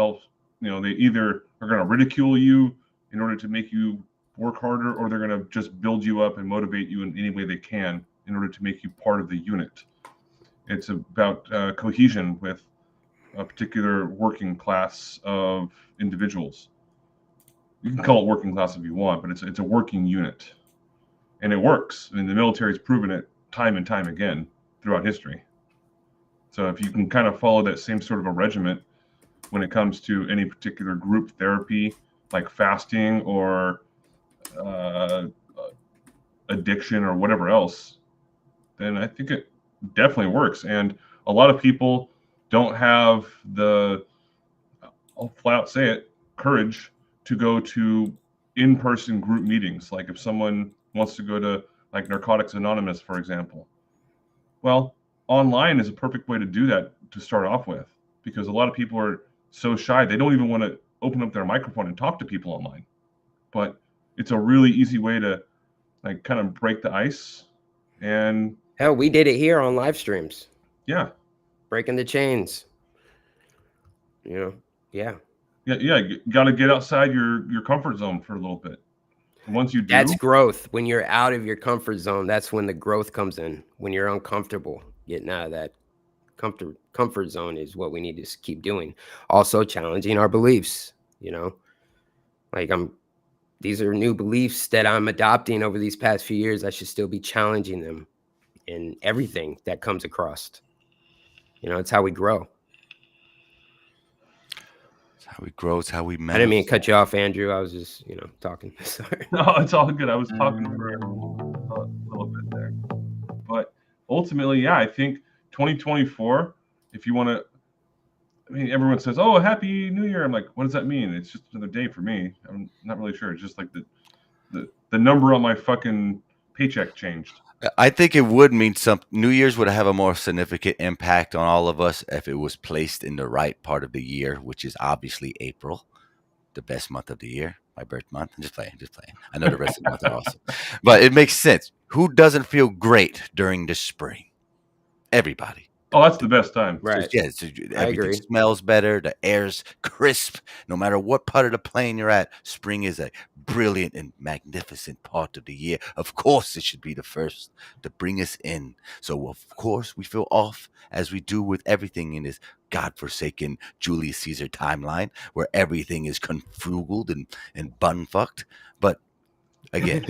they either are going to ridicule you in order to make you work harder, or they're going to just build you up and motivate you in any way they can in order to make you part of the unit. It's about cohesion with a particular working class of individuals. You can call it working class if you want, but it's a working unit. And it works. I mean, the military's proven it time and time again throughout history. So if you can kind of follow that same sort of a regiment when it comes to any particular group therapy, like fasting or addiction or whatever else, then I think it definitely works. And a lot of people don't have the, I'll flat out say it, courage to go to in-person group meetings. Like if someone wants to go to like Narcotics Anonymous, for example. Well, online is a perfect way to do that to start off with, because a lot of people are so shy. They don't even want to open up their microphone and talk to people online. But it's a really easy way to like kind of break the ice. And hell, we did it here on live streams. Yeah. Breaking the chains. Yeah. Yeah, you got to get outside your comfort zone for a little bit. And once you do, that's growth. When you're out of your comfort zone, that's when the growth comes in. When you're uncomfortable, getting out of that comfort zone is what we need to keep doing. Also challenging our beliefs, like these are new beliefs that I'm adopting over these past few years. I should still be challenging them in everything that comes across. It's how we grow. It's how we grow. It's how we manage. I didn't mean to cut you off, Andrew. I was just, talking. Sorry. No, it's all good. I was talking for a little bit there. But ultimately, yeah, I think 2024, if you want to, I mean, everyone says, oh, Happy New Year. I'm like, what does that mean? It's just another day for me. I'm not really sure. It's just like the number on my fucking paycheck changed. I think it would mean New Year's would have a more significant impact on all of us if it was placed in the right part of the year, which is obviously April, the best month of the year, my birth month. I'm just playing. I know the rest of the month are awesome. But it makes sense. Who doesn't feel great during the spring? Everybody. Oh, that's the best time. Right. Yeah, everything smells better. The air's crisp. No matter what part of the plane you're at, spring is a brilliant and magnificent part of the year. Of course, it should be the first to bring us in. So, of course, we feel off, as we do with everything in this godforsaken Julius Caesar timeline, where everything is confrugled and bun-fucked. But, again,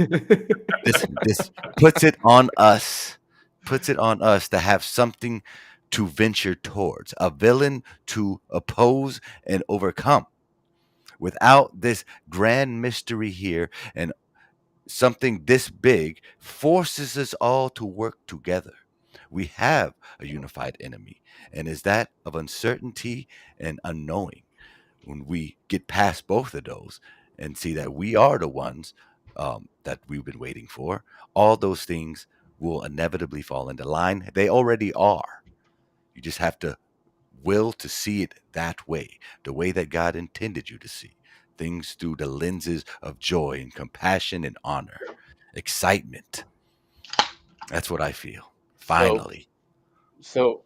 this puts it on us. Puts it on us to have something to venture towards, a villain to oppose and overcome. Without this grand mystery here, and something this big forces us all to work together. We have a unified enemy, and is that of uncertainty and unknowing. When we get past both of those and see that we are the ones that we've been waiting for, all those things will inevitably fall into line. They already are. You just have to will to see it that way, the way that God intended you to see things, through the lenses of joy and compassion and honor, excitement. That's what I feel. Finally. So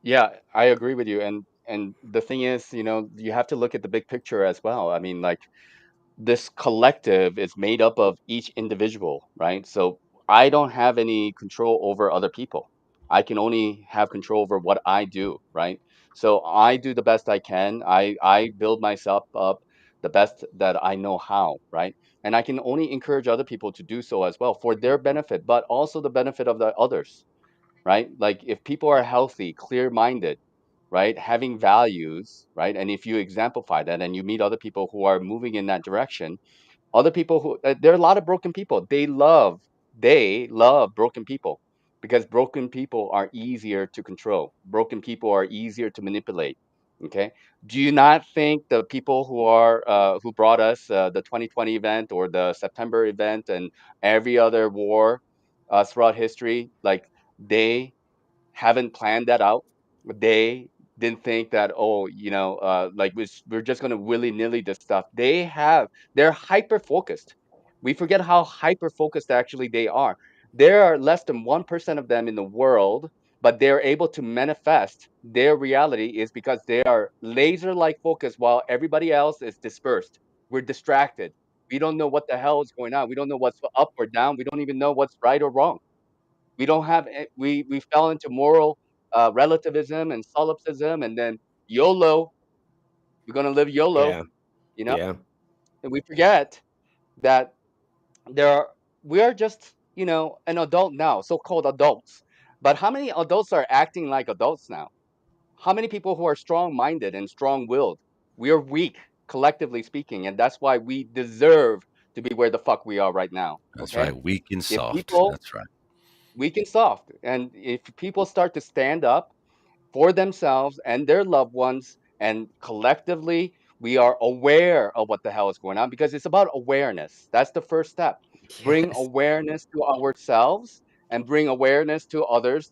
yeah, I agree with you. And the thing is, you have to look at the big picture as well. I mean, like, this collective is made up of each individual, right? So I don't have any control over other people. I can only have control over what I do, right? So I do the best I can. I build myself up the best that I know how, right? And I can only encourage other people to do so as well for their benefit, but also the benefit of the others, right? Like if people are healthy, clear-minded, right, having values, right, and if you exemplify that and you meet other people who are moving in that direction, other people who there are a lot of broken people. They love broken people because broken people are easier to control. Broken people are easier to manipulate. Okay. Do you not think the people who brought us the 2020 event or the September event and every other war throughout history, like they haven't planned that out? They didn't think that, oh, like we're just going to willy-nilly this stuff. They're hyper focused. We forget how hyper focused actually they are. There are less than 1% of them in the world, but they're able to manifest their reality is because they are laser like focused while everybody else is dispersed. We're distracted. We don't know what the hell is going on. We don't know what's up or down. We don't even know what's right or wrong. We don't have we fell into moral relativism and solipsism, and then YOLO. We're gonna live YOLO, Yeah. you know, Yeah. and we forget that there are we are just an adult now, so-called adults. But how many adults are acting like adults now? How many people who are strong-minded and strong-willed? We are weak, collectively speaking, and that's why we deserve to be where the fuck we are right now. That's Okay, right. Weak and if soft. people That's right. weak and soft, and if people start to stand up for themselves and their loved ones. And collectively, we are aware of what the hell is going on because it's about awareness. That's the first step. Bring Yes. awareness to ourselves and bring awareness to others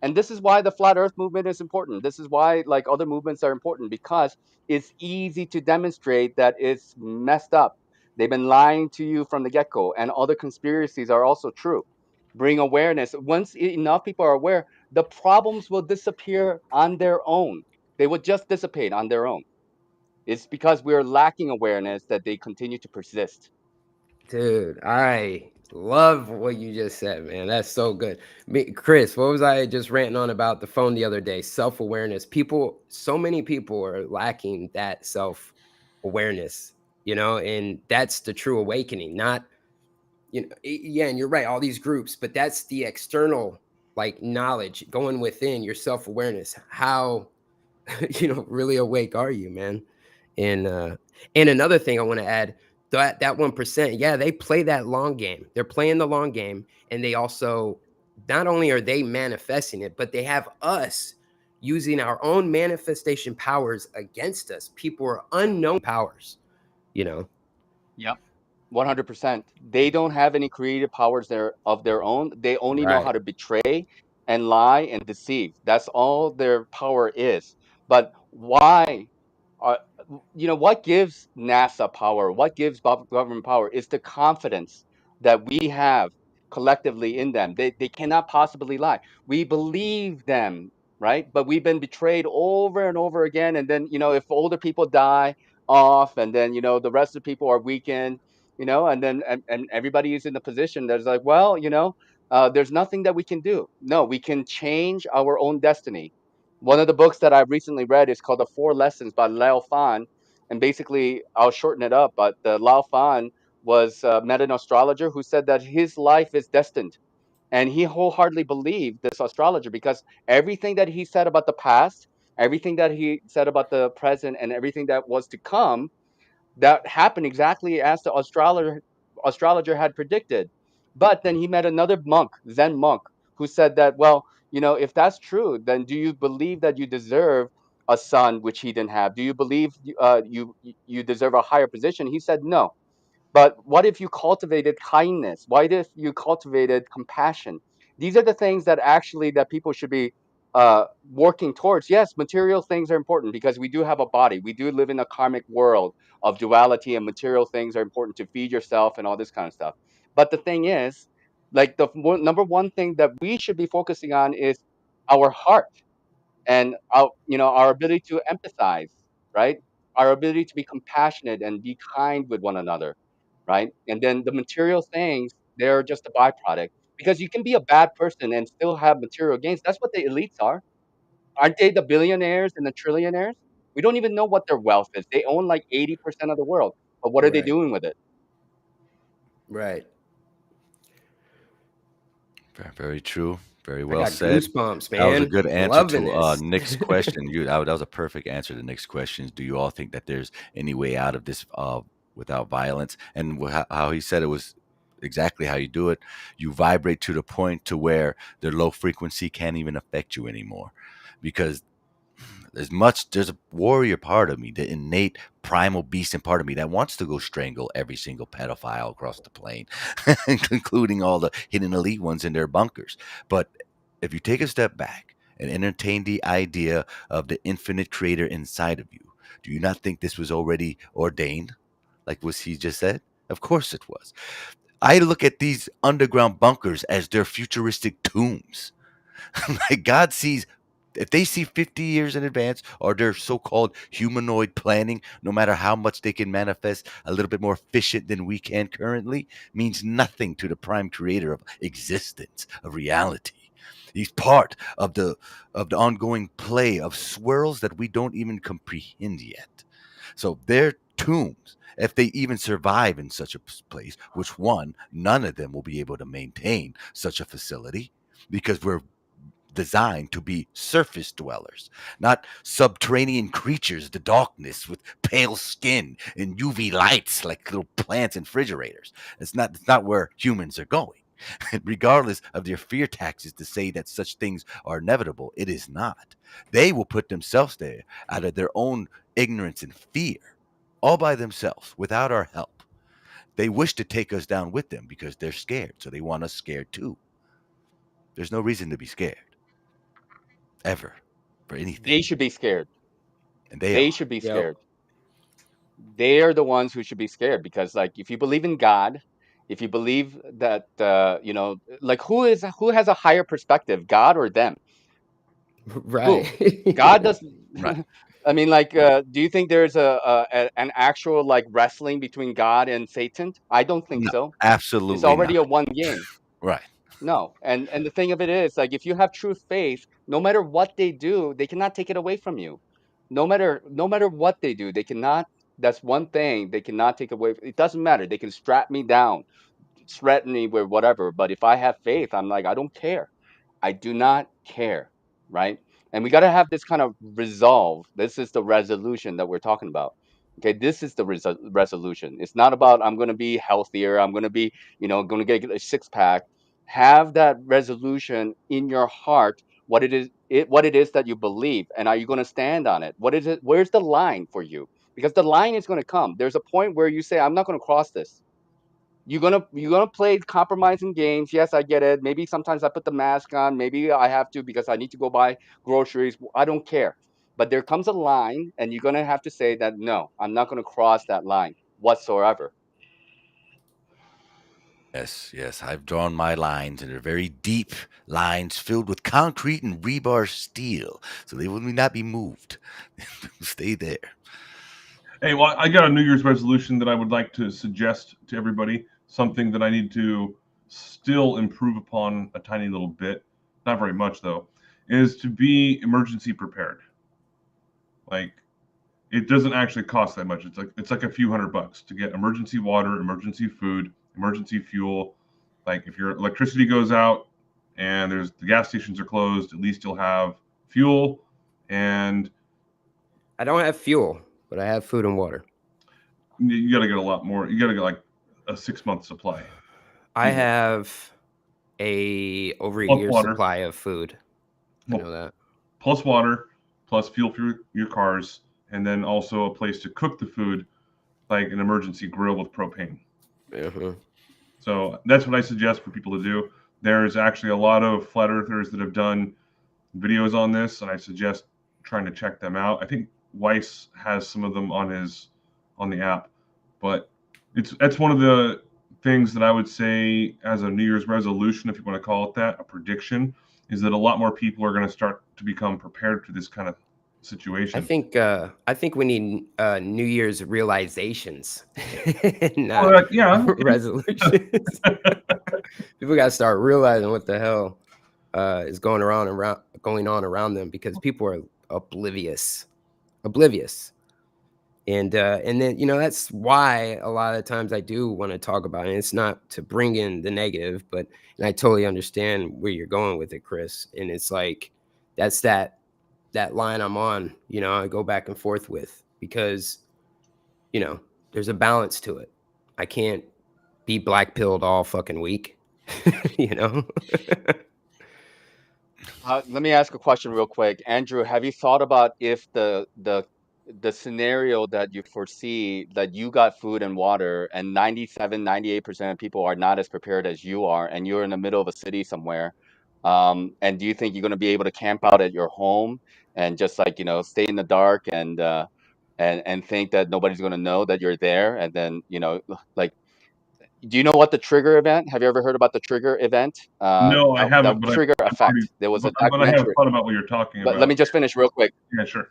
and this is why the flat earth movement is important. This is why like other movements are important because it's easy to demonstrate that it's messed up. They've been lying to you from the get-go, and other conspiracies are also true. Bring awareness. Once enough people are aware, the problems will disappear on their own. They will just dissipate on their own. It's because we're lacking awareness that they continue to persist. Dude, I love what you just said, man. That's so good. Chris, what was I just ranting on about the phone the other day? Self-awareness. People, so many people are lacking that self-awareness, and that's the true awakening. Not, yeah, and you're right, all these groups, but that's the external like knowledge going within your self-awareness. How really awake are you, man? And another thing I want to add, that 1%, yeah, they play that long game. They're playing the long game, and they also, not only are they manifesting it, but they have us using our own manifestation powers against us. People are unknown powers, you know. Yep. 100%. They don't have any creative powers of their own. They only know how Right. to betray and lie and deceive. That's all their power is. But why are what gives NASA power? What gives government power is the confidence that we have collectively in them. They cannot possibly lie. We believe them, right? But we've been betrayed over and over again. And then, if older people die off, and then, the rest of the people are weakened, and then and everybody is in the position that's like, well, there's nothing that we can do. No, we can change our own destiny. One of the books that I've recently read is called The Four Lessons by Lao Fan. And basically, I'll shorten it up, but Lao Fan met an astrologer who said that his life is destined. And he wholeheartedly believed this astrologer because everything that he said about the past, everything that he said about the present, and everything that was to come, that happened exactly as the astrologer had predicted. But then he met another monk, Zen monk, who said that, well, if that's true, then do you believe that you deserve a son which he didn't have? Do you believe you deserve a higher position? He said no. But what if you cultivated kindness? What if you cultivated compassion? These are the things that actually that people should be working towards. Yes, material things are important because we do have a body. We do live in a karmic world of duality, and material things are important to feed yourself and all this kind of stuff. But the thing is, like number one thing that we should be focusing on is our heart and our ability to empathize, right? our ability to be compassionate and be kind with one another, right? And then the material things, they're just a byproduct. Because you can be a bad person and still have material gains. That's what the elites are. Aren't they the billionaires and the trillionaires? We don't even know what their wealth is. They own like 80% of the world. But what are they Right. doing with it? Right. Very true. Very I well got said. goosebumps, That was a man. good answer Loving to this. Nick's question. That was a perfect answer to Nick's questions. Do you all think that there's any way out of this without violence? And how he said it was exactly how you do it. You vibrate to the point to where their low frequency can't even affect you anymore, because there's a warrior part of me, the innate primal beast in part of me that wants to go strangle every single pedophile across the plane, including all the hidden elite ones in their bunkers. But if you take a step back and entertain the idea of the infinite creator inside of you, do you not think this was already ordained? Like what he just said? Of course it was. I look at these underground bunkers as their futuristic tombs. Like God sees, if they see 50 years in advance, or their so-called humanoid planning, no matter how much they can manifest a little bit more efficient than we can currently, means nothing to the prime creator of existence, of reality. He's part of the ongoing play of swirls that we don't even comprehend yet. So their tombs, if they even survive in such a place, which one, none of them will be able to maintain such a facility, because we're designed to be surface dwellers, not subterranean creatures, the darkness with pale skin and UV lights like little plants in refrigerators. It's not where humans are going. Regardless of their fear taxes to say that such things are inevitable, it is not. They will put themselves there out of their own ignorance and fear, all by themselves, without our help. They wish to take us down with them because they're scared, so they want us scared too. There's no reason to be scared. Ever. For anything. They should be scared. And they They are. should be Yep. scared. They're the ones who should be scared because, like, if you believe in God, if you believe that, like, who has a higher perspective, God or them? Right. Who? God does. Right. I mean, like, do you think there's an actual like wrestling between God and Satan? I don't think No, so. It's absolutely already not. a one game. Right. No, and the thing of it is, like, if you have true faith, no matter what they do, they cannot take it away from you. No matter what they do, they cannot. That's one thing they cannot take away. It doesn't matter. They can strap me down, threaten me with whatever. But if I have faith, I'm like, I don't care. I do not care, right? And we got to have this kind of resolve. This is the resolution that we're talking about. Okay, this is the resolution. It's not about I'm going to be healthier. I'm going to be, going to get a six pack. Have that resolution in your heart. What it is that you believe, and are you going to stand on it? What is it? Where's the line for you? Because the line is going to come. There's a point where you say, I'm not going to cross this. You're gonna play compromising games. Yes, I get it. Maybe sometimes I put the mask on. Maybe I have to because I need to go buy groceries. I don't care. But there comes a line, and you're gonna have to say that no, I'm not gonna cross that line whatsoever. Yes, yes. I've drawn my lines, and they're very deep lines filled with concrete and rebar steel. So they will not be moved. Stay there. Hey, well, I got a New Year's resolution that I would like to suggest to everybody. Something that I need to still improve upon a tiny little bit, not very much though, is to be emergency prepared. Like, it doesn't actually cost that much. It's like a few $100 to get emergency water, emergency food, emergency fuel. Like, if your electricity goes out and the gas stations are closed, at least you'll have fuel. And I don't have fuel, but I have food and water. you got to get a lot more. You got to get like a 6-month supply. I have over a Plus year's water. supply of food. I Well, know that. Plus water, plus fuel for your cars, and then also a place to cook the food, like an emergency grill with propane. Uh-huh. So that's what I suggest for people to do. There's actually a lot of flat earthers that have done videos on this, and I suggest trying to check them out. I think Weiss has some of them on the app, but that's one of the things that I would say as a New Year's resolution, if you want to call it that, a prediction, is that a lot more people are going to start to become prepared for this kind of situation. I think we need New Year's realizations, not Well, yeah. resolutions. People got to start realizing what the hell is going on around them, because people are oblivious. And then, that's why a lot of times I do want to talk about it. It's not to bring in the negative, and I totally understand where you're going with it, Chris. And it's like, that's that line I'm on, I go back and forth with, because, there's a balance to it. I can't be black pilled all fucking week, Let me ask a question real quick, Andrew. Have you thought about if the scenario that you foresee, that you got food and water and 98% of people are not as prepared as you are, and you're in the middle of a city somewhere, and do you think you're going to be able to camp out at your home and just like stay in the dark and think that nobody's going to know that you're there, and then like, do you know what the trigger event? Have you ever heard about the trigger event? No, I The haven't, but trigger I've already, effect. There was a but I have documentary. thought about what you're talking But about. let me just finish real quick. Yeah, sure.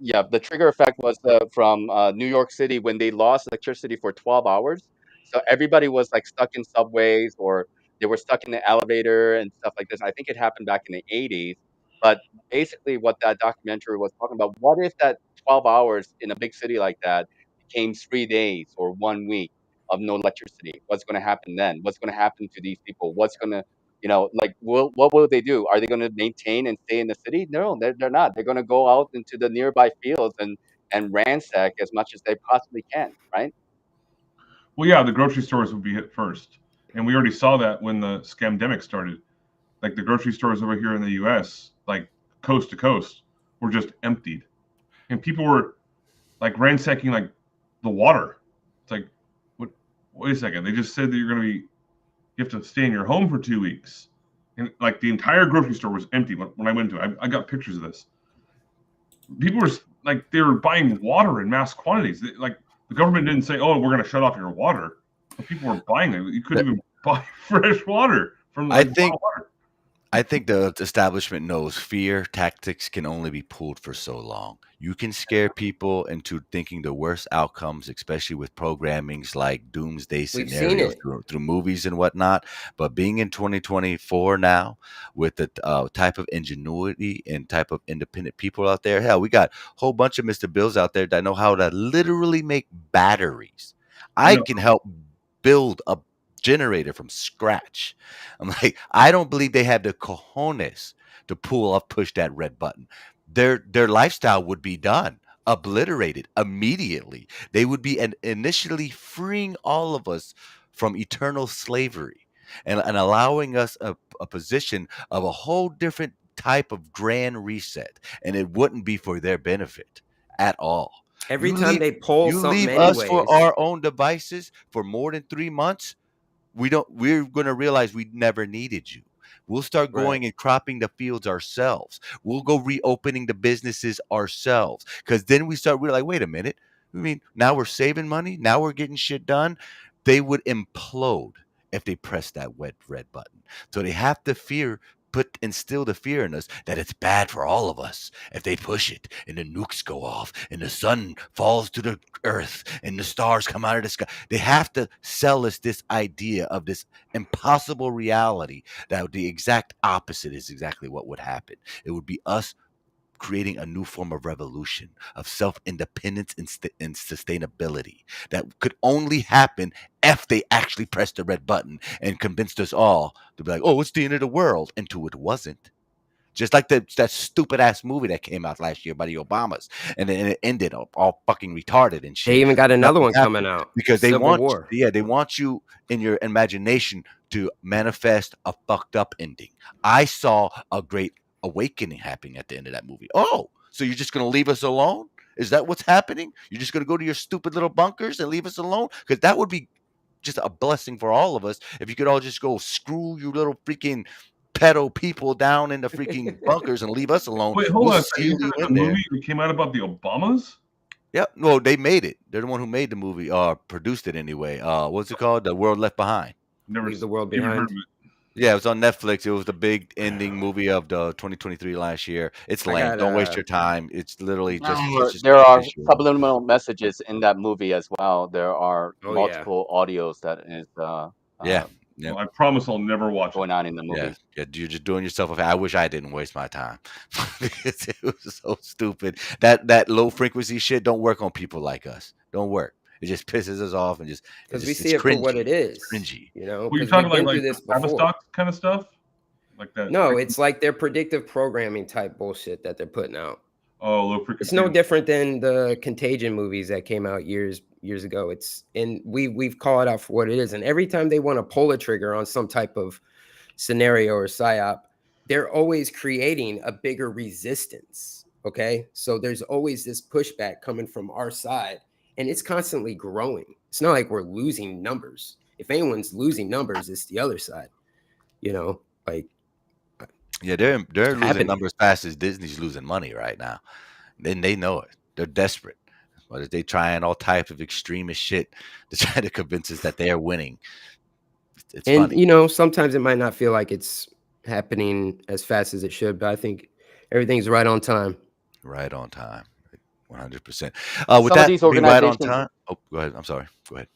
Yeah, the trigger effect was from New York City when they lost electricity for 12 hours. So everybody was like stuck in subways, or they were stuck in the elevator and stuff like this. I think it happened back in the 80s. But basically, what that documentary was talking about, what if that 12 hours in a big city like that became 3 days or 1 week of no electricity? What's going to happen then? What's going to happen to these people? What's going to like, what will they do? Are they going to maintain and stay in the city? No, they're not. They're going to go out into the nearby fields and ransack as much as they possibly can, right? Well, yeah, the grocery stores would be hit first, and we already saw that when the scamdemic started. Like the grocery stores over here in the U.S., like coast to coast, were just emptied, and people were like ransacking like the water. It's like, what? Wait a second. They just said that you have to stay in your home for 2 weeks, and like the entire grocery store was empty when I went to it. I got pictures of this. People were like, they were buying water in mass quantities. Like the government didn't say, "Oh, we're going to shut off your water." But people were buying it. You couldn't even buy fresh water from like bottled water. I think the establishment knows fear tactics can only be pulled for so long. You can scare people into thinking the worst outcomes, especially with programmings like doomsday We've seen scenarios it. through movies and whatnot. But being in 2024 now, with the type of ingenuity and type of independent people out there, hell, we got a whole bunch of Mr. Bills out there that know how to literally make batteries. I No. can help build a generator from scratch. I'm like, I don't believe they have the cojones to push that red button. Their lifestyle would be done, obliterated immediately. They would be initially freeing all of us from eternal slavery and allowing us a position of a whole different type of grand reset. And it wouldn't be for their benefit at all. Every time they pull You something leave us for anyways. our own devices for more than 3 months, we're going to realize we never needed you. We'll start going and cropping the fields ourselves. We'll go reopening the businesses ourselves, because then we start realizing, wait a minute. I mean, now we're saving money. Now we're getting shit done. They would implode if they press that red button. So they have to instill the fear in us that it's bad for all of us if they push it and the nukes go off and the sun falls to the earth and the stars come out of the sky. They have to sell us this idea of this impossible reality that the exact opposite is exactly what would happen. It would be us creating a new form of revolution, of self-independence and sustainability that could only happen if they actually pressed the red button and convinced us all to be like, oh, it's the end of the world, until it wasn't. Just like that stupid ass movie that came out last year by the Obamas, and then it ended all fucking retarded and shit. They even got another Nothing one coming happened out. because they Civil want, War. they want you in your imagination to manifest a fucked up ending. I saw a great awakening happening at the end of that movie. Oh, so you're just going to leave us alone? Is that what's happening? You're just going to go to your stupid little bunkers and leave us alone? Because that would be just a blessing for all of us if you could all just go screw you little freaking pedo people down in the freaking bunkers and leave us alone. Wait, hold We'll on a second. seal You you said in the there. movie that came out about the Obamas? Yeah, no, they made it. They're the one who made the movie, produced it anyway. What's it called? The World Left Behind. Never Leave the world even heard behind. of it. Yeah, it was on Netflix. It was the big ending movie of the 2023 last year. It's I lame. got Don't waste your time. It's literally just it's just There are visual. subliminal messages in that movie as well. There are Oh yeah. multiple audios that is Yeah, yeah, Well, I promise I'll never watch it. going on in the yeah, movie. yeah. You're just doing yourself a favor. I wish I didn't waste my time because it was so stupid. That low frequency shit don't work on people like us. Don't work. It just pisses us off and just Because we see it's it for what cringy. it It's is, cringy. you know, Well, you're because talking we've been like through this before. Tavistock kind of stuff, like that. No, it's like their predictive programming type bullshit that they're putting out. Oh, low frequency. It's no different than the Contagion movies that came out years ago. It's and we've called it out for what it is. And every time they want to pull a trigger on some type of scenario or psyop, they're always creating a bigger resistance. Okay, so there's always this pushback coming from our side, and it's constantly growing. It's not like we're losing numbers. If anyone's losing numbers, it's the other side. You know, like Yeah, they're losing happening. numbers fast as Disney's losing money right now. Then they know it. They're desperate. But they trying all types of extremist shit to try to convince us that they're winning. It's And funny. you know, sometimes it might not feel like it's happening as fast as it should, but I think everything's right on time. Right on time. 100%. With Some of that these being right on organizations, time. Oh, go ahead. I'm sorry. Go ahead.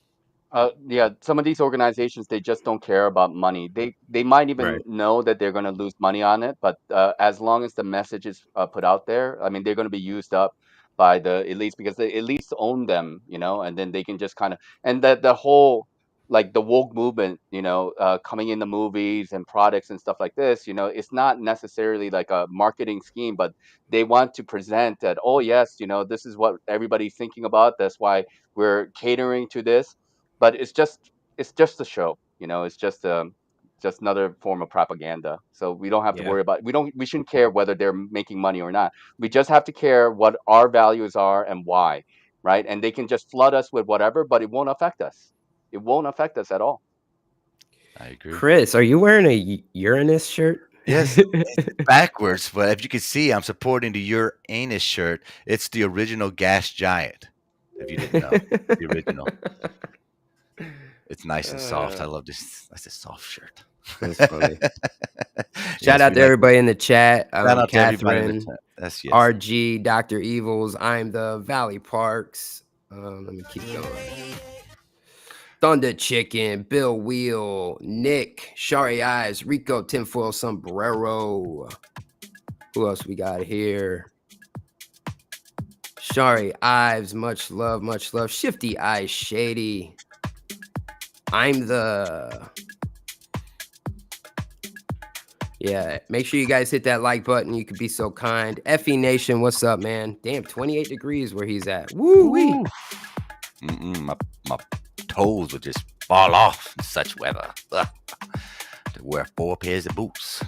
yeah, some of these organizations, they just don't care about money. They might even Right. know that they're going to lose money on it, but as long as the message is put out there, I mean, they're going to be used up by the elites because the elites own them, you know, and then they can just kind of and that the whole like the woke movement, you know, coming in the movies and products and stuff like this, you know, it's not necessarily like a marketing scheme, but they want to present that, oh yes, you know, this is what everybody's thinking about. That's why we're catering to this, but it's just a show, you know. It's just another form of propaganda. So we don't have to Yeah. worry about we shouldn't care whether they're making money or not. We just have to care what our values are and why, right? And they can just flood us with whatever, but it won't affect us. It won't affect us at all. I agree. Chris, are you wearing a Uranus shirt? Yes, it's backwards, but if you can see, I'm supporting the Uranus shirt. It's the original gas giant. If you didn't know, the original. It's nice and soft. I love this. That's a soft shirt. That's funny. Yes, Shout out we to like everybody in the chat. Shout out to everybody in the Catherine, chat. That's yes. RG, Dr. Evils, I'm the Valley Parks. Let me keep going. Thunder Chicken, Bill Wheel, Nick, Shari Eyes, Rico Tinfoil Sombrero. Who else we got here? Shari Ives, much love, much love. Shifty Eyes Shady. I'm the... Yeah, make sure you guys hit that like button. You could be so kind. Effie Nation, what's up, man? Damn, 28 degrees where he's at. Woo-wee. My toes would just fall off in such weather. Ugh. To wear 4 pairs of boots.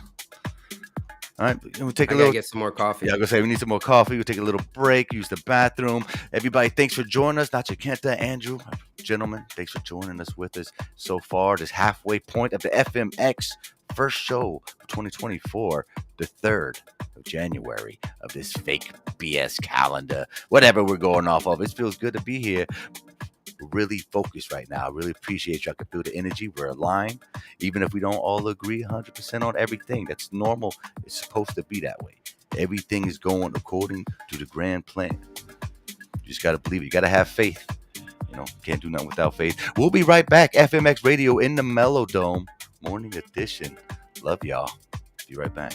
All right, we'll take a I little. gotta get some more coffee. Yeah, I'm gonna say we need some more coffee. We'll take a little break, use the bathroom. Everybody, thanks for joining us. Nacho Kenta, Andrew, gentlemen, thanks for joining us with us so far. This halfway point of the FMX first show of 2024, the 3rd of January of this fake BS calendar, whatever we're going off of. It feels good to be here. We're really focused right now. I really appreciate you. I can feel the energy. We're aligned. Even if we don't all agree 100% on everything, that's normal. It's supposed to be that way. Everything is going according to the grand plan. You just got to believe it. You got to have faith. You know, can't do nothing without faith. We'll be right back. FMX Radio in the Mellow Dome. Morning edition. Love y'all. Be right back.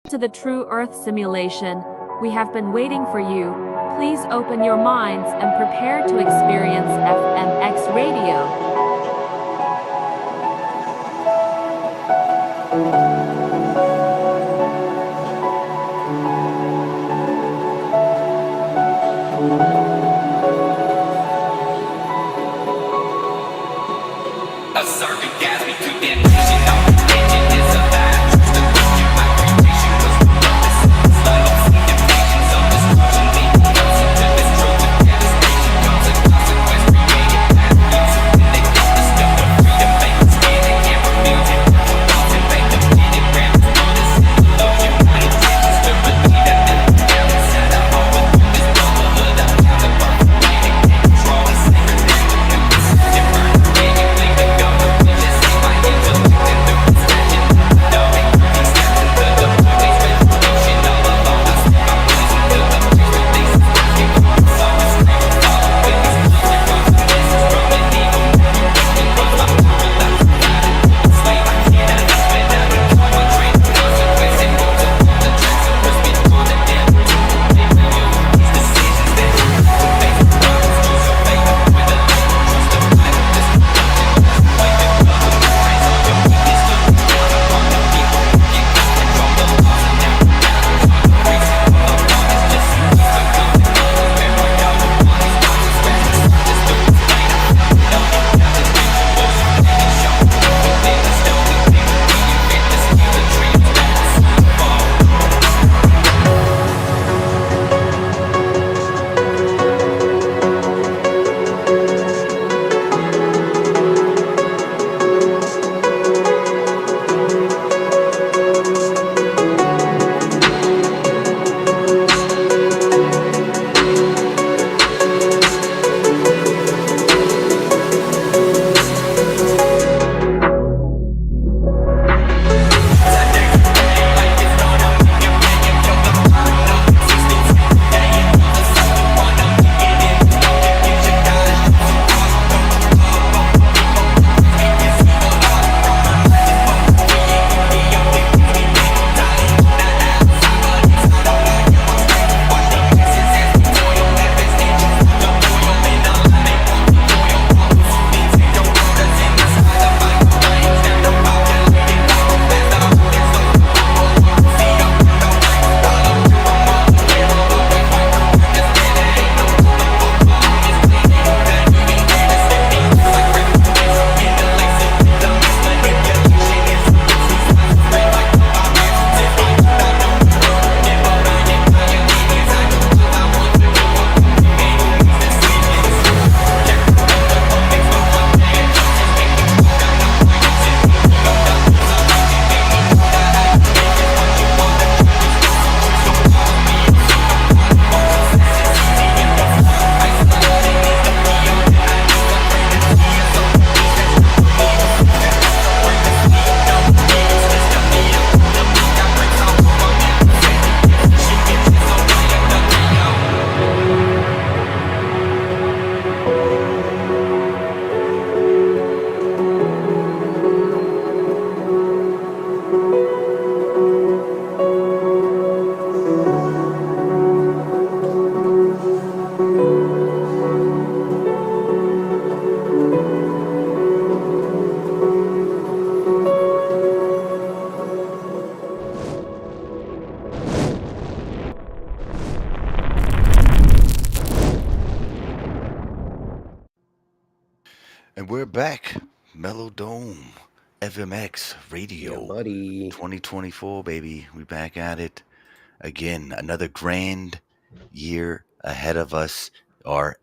To the True Earth simulation. We have been waiting for you. Please open your minds and prepare to experience FMX Radio. Devastation, And we're back. Mellow Dome, FMX Yeah, Radio, buddy. 2024, baby. We back at it again. Another grand year ahead of us, or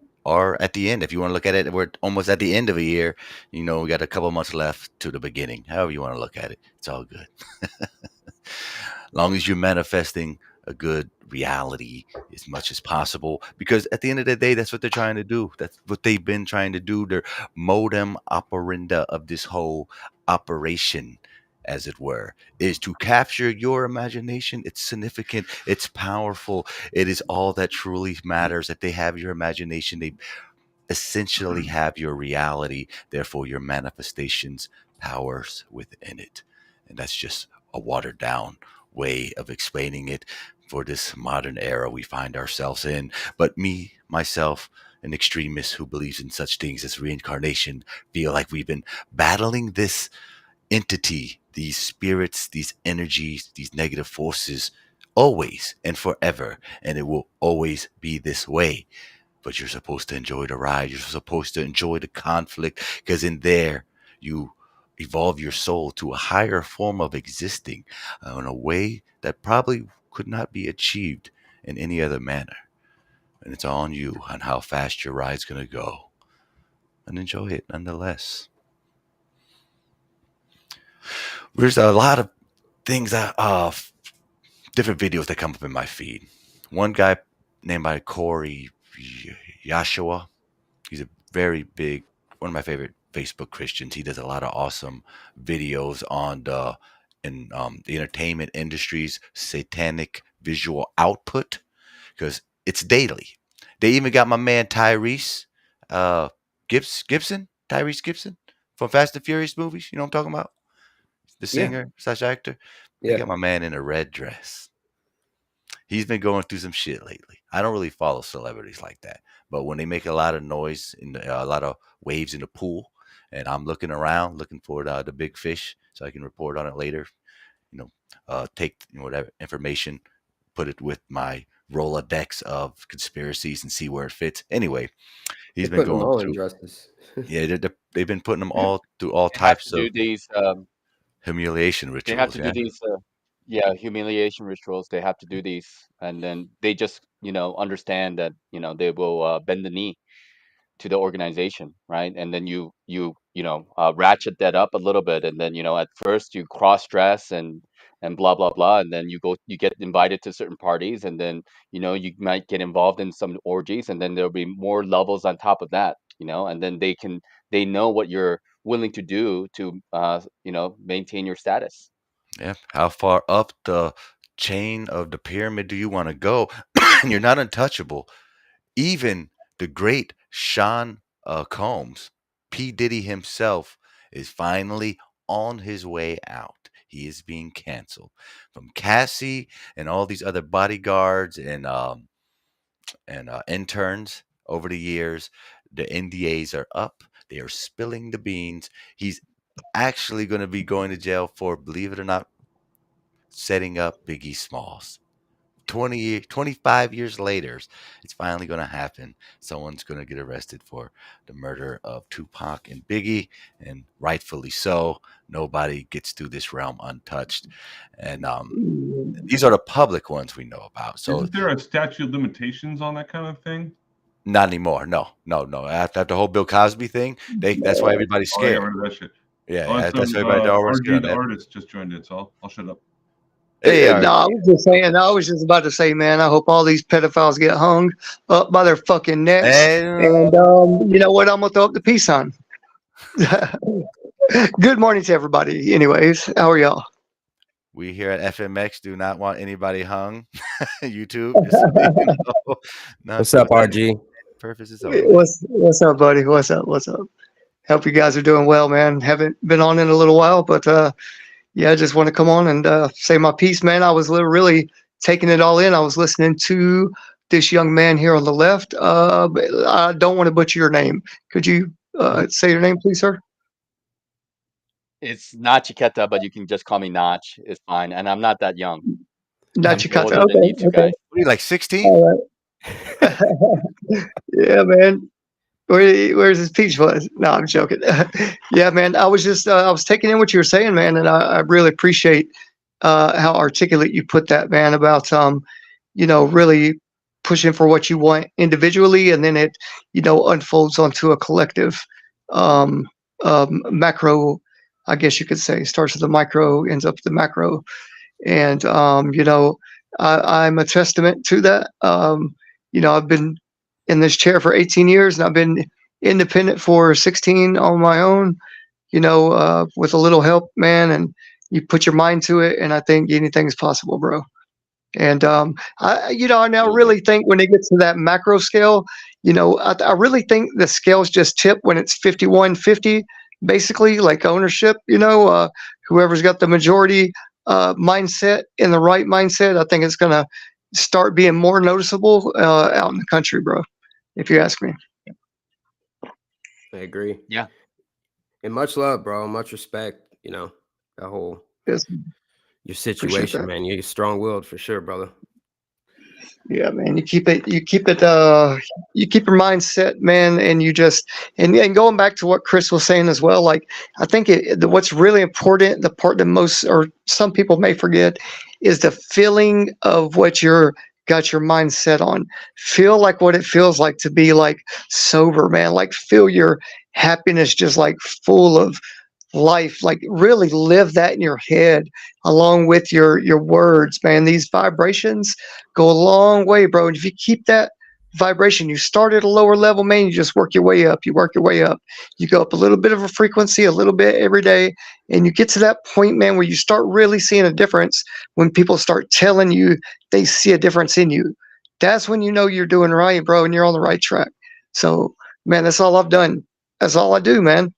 at the end. If you want to look at it, we're almost at the end of a year. You know, we got a couple months left to the beginning. However you want to look at it, it's all good. Long as you're manifesting a good reality as much as possible, because at the end of the day, that's what they're trying to do. That's what they've been trying to do. Their modem operanda of this whole operation, as it were, is to capture your imagination. It's significant, it's powerful, it is all that truly matters. That they have your imagination, they essentially have your reality, therefore your manifestations powers within it. And that's just a watered down way of explaining it for this modern era we find ourselves in. But me, myself, an extremist who believes in such things as reincarnation, feel like we've been battling this entity, these spirits, these energies, these negative forces always and forever, and it will always be this way. But you're supposed to enjoy the ride. You're supposed to enjoy the conflict, because in there you evolve your soul to a higher form of existing in a way that probably could not be achieved in any other manner. And it's on you on how fast your ride's going to go. And enjoy it nonetheless. There's a lot of things that different videos that come up in my feed. One guy named by Corey Yashua. He's a very big, one of my favorite Facebook Christians. He does a lot of awesome videos on the entertainment industry's satanic visual output, because it's daily. They even got my man Tyrese Gibson from Fast and Furious movies. You know what I'm talking about? The Yeah. singer slash actor. They Yeah. got my man in a red dress. He's been going through some shit lately. I don't really follow celebrities like that, but when they make a lot of noise in a lot of waves in the pool, and I'm looking around looking for the big fish, so I can report on it later. You know, take whatever information, put it with my Rolodex of conspiracies, and see where it fits. Anyway, They he's been put them going all in through. dresses. Yeah, they've been putting them all through all They have types to do of these. humiliation They have rituals. to do Yeah. these. Yeah, humiliation rituals. They have to do these, and then they just understand that they will bend the knee to the organization, right? And then you ratchet that up a little bit, and then at first you cross dress and blah blah blah, and then you get invited to certain parties, and then you might get involved in some orgies, and then there'll be more levels on top of that, and then they know what you're willing to do to maintain your status. Yeah. How far up the chain of the pyramid do you want to go? And you're not untouchable. Even the great Sean Combs, P. Diddy himself, is finally on his way out. He is being canceled from Cassie and all these other bodyguards and interns over the years. The NDAs are up. They are spilling the beans. He's actually going to be going to jail for, believe it or not, setting up Biggie Smalls. 25 years later, it's finally going to happen. Someone's going to get arrested for the murder of Tupac and Biggie, and rightfully so. Nobody gets through this realm untouched. And these are the public ones we know about. So Isn't there a statute of limitations on that kind of thing? not anymore. No. After the whole Bill Cosby thing, that's why everybody's Oh, I got scared. rid of that shit. Yeah, that's why everybody always RG scared the of that. artist just joined it, so I'll shut up. Hey, No, I was just saying. I was just about to say, man. I hope all these pedophiles get hung up by their fucking necks. And you know what? I'm gonna throw up the peace sign. Good morning to everybody. Anyways, how are y'all? We here at FMX do not want anybody hung. YouTube. Just so you know. Not What's up, for RG? purposes only. What's up, buddy? What's up? Hope you guys are doing well, man. Haven't been on in a little while, but yeah, I just want to come on and say my piece, man. I was really taking it all in. I was listening to this young man here on the left. I don't want to butcher your name. Could you say your name, please, sir? It's not Chiqueta, but you can just call me Notch. It's fine, and I'm not that young. Not I'm Chiqueta. older than you two guys. What are you, like 16? All right. Yeah, man. Where's his peach fuzz? No, I'm joking. Yeah, man. I was taking in what you were saying, man, and I really appreciate how articulate you put that, man, about really pushing for what you want individually, and then it unfolds onto a collective um, macro. I guess you could say starts with the micro, ends up with the macro, and I'm a testament to that. I've been in this chair for 18 years, and I've been independent for 16 on my own. With a little help, man, and you put your mind to it, and I think anything's possible, bro. And I now really think when it gets to that macro scale, I really think the scales just tip when it's 51-50, basically, like ownership. Whoever's got the majority mindset and the right mindset, I think it's gonna start being more noticeable out in the country, bro. If you ask me. I agree. Yeah. And much love, bro. Much respect. That whole Yes. your situation, that. man. You're strong-willed for sure, brother. Yeah, man. You keep your mindset, man, and you just and going back to what Chris was saying as well. Like, I think what's really important, the part that most or some people may forget, is the feeling of what you're got your mind set on. Feel like what it feels like to be like sober, man. Like, feel your happiness just like full of life. Like, really live that in your head along with your words, man. These vibrations go a long way, bro. And if you keep that vibration, you start at a lower level, man, you just work your way up. You work your way up. You go up a little bit of a frequency, a little bit every day, and you get to that point, man, where you start really seeing a difference. When people start telling you they see a difference in you, that's when you know you're doing right, bro, and you're on the right track. So, man, that's all I've done. That's all I do, man.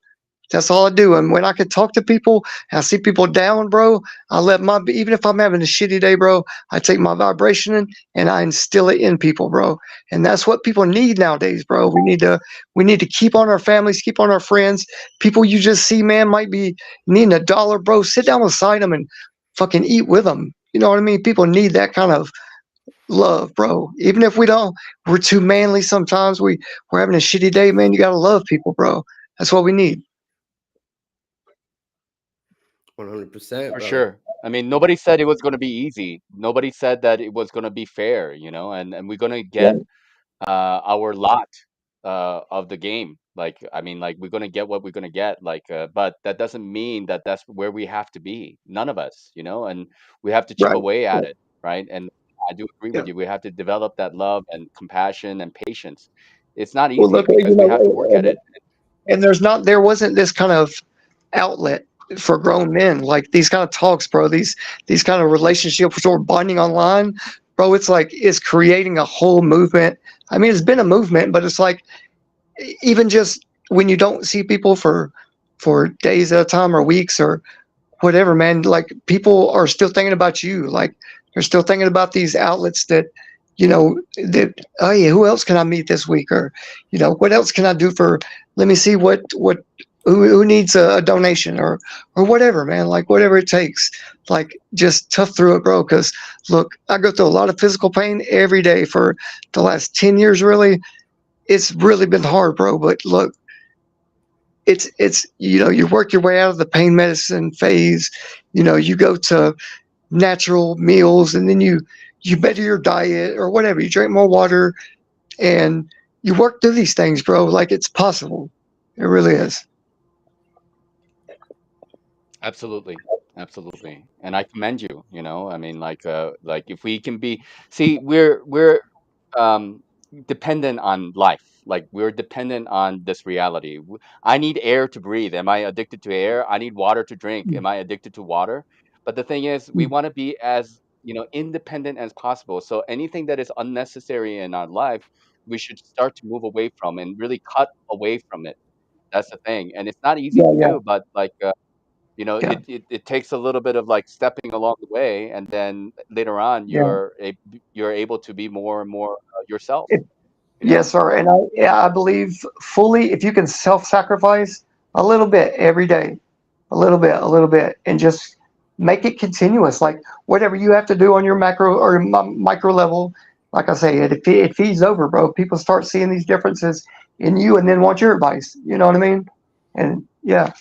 That's all I do. And when I can talk to people, I see people down, bro, I let even if I'm having a shitty day, bro, I take my vibration and I instill it in people, bro. And that's what people need nowadays, bro. We need to keep on our families, keep on our friends. People you just see, man, might be needing $1, bro. Sit down beside them and fucking eat with them. You know what I mean? People need that kind of love, bro. Even if we're too manly sometimes. We're having a shitty day, man. You gotta love people, bro. That's what we need. 100%. For sure. I mean, nobody said it was going to be easy. Nobody said that it was going to be fair, and we're going to get our lot of the game. Like, I mean, like, we're going to get what we're going to get. Like, but that doesn't mean that that's where we have to be. None of us, and we have to chip Right. away at Yeah. it, right? And I do agree Yeah. with you. We have to develop that love and compassion and patience. It's not Well, easy look, because we have to work at it. and there wasn't this kind of outlet for grown men, like these kind of talks, bro. These kind of relationships or bonding online, bro. It's creating a whole movement. I mean, it's been a movement, but it's like, even just when you don't see people for days at a time or weeks or whatever, man, like, people are still thinking about you. Like, they're still thinking about these outlets that oh yeah, who else can I meet this week? Or what else can I do for, let me see who needs a donation or whatever, man. Like, whatever it takes. Like, just tough through it, bro. Because look, I go through a lot of physical pain every day for the last 10 years. Really, it's really been hard, bro. But look, it's you work your way out of the pain medicine phase. You go to natural meals, and then you better your diet or whatever. You drink more water, and you work through these things, bro. Like, it's possible. It really is. Absolutely. Absolutely. And I commend you, I mean, like if we can see, we're dependent on life. Like, we're dependent on this reality. I need air to breathe. Am I addicted to air? I need water to drink. Am I addicted to water? But the thing is, we want to be as, independent as possible. So anything that is unnecessary in our life, we should start to move away from and really cut away from it. That's the thing. And it's not easy Yeah, to yeah, do, but like, yeah, it takes a little bit of like stepping along the way, and then later on yeah. you're able to be more and more yourself. Yes, sir. And I believe fully, if you can self-sacrifice a little bit every day, a little bit, and just make it continuous. Like, whatever you have to do on your macro or micro level, like I say, it feeds over, bro. People start seeing these differences in you and then want your advice. You know what I mean? And yeah.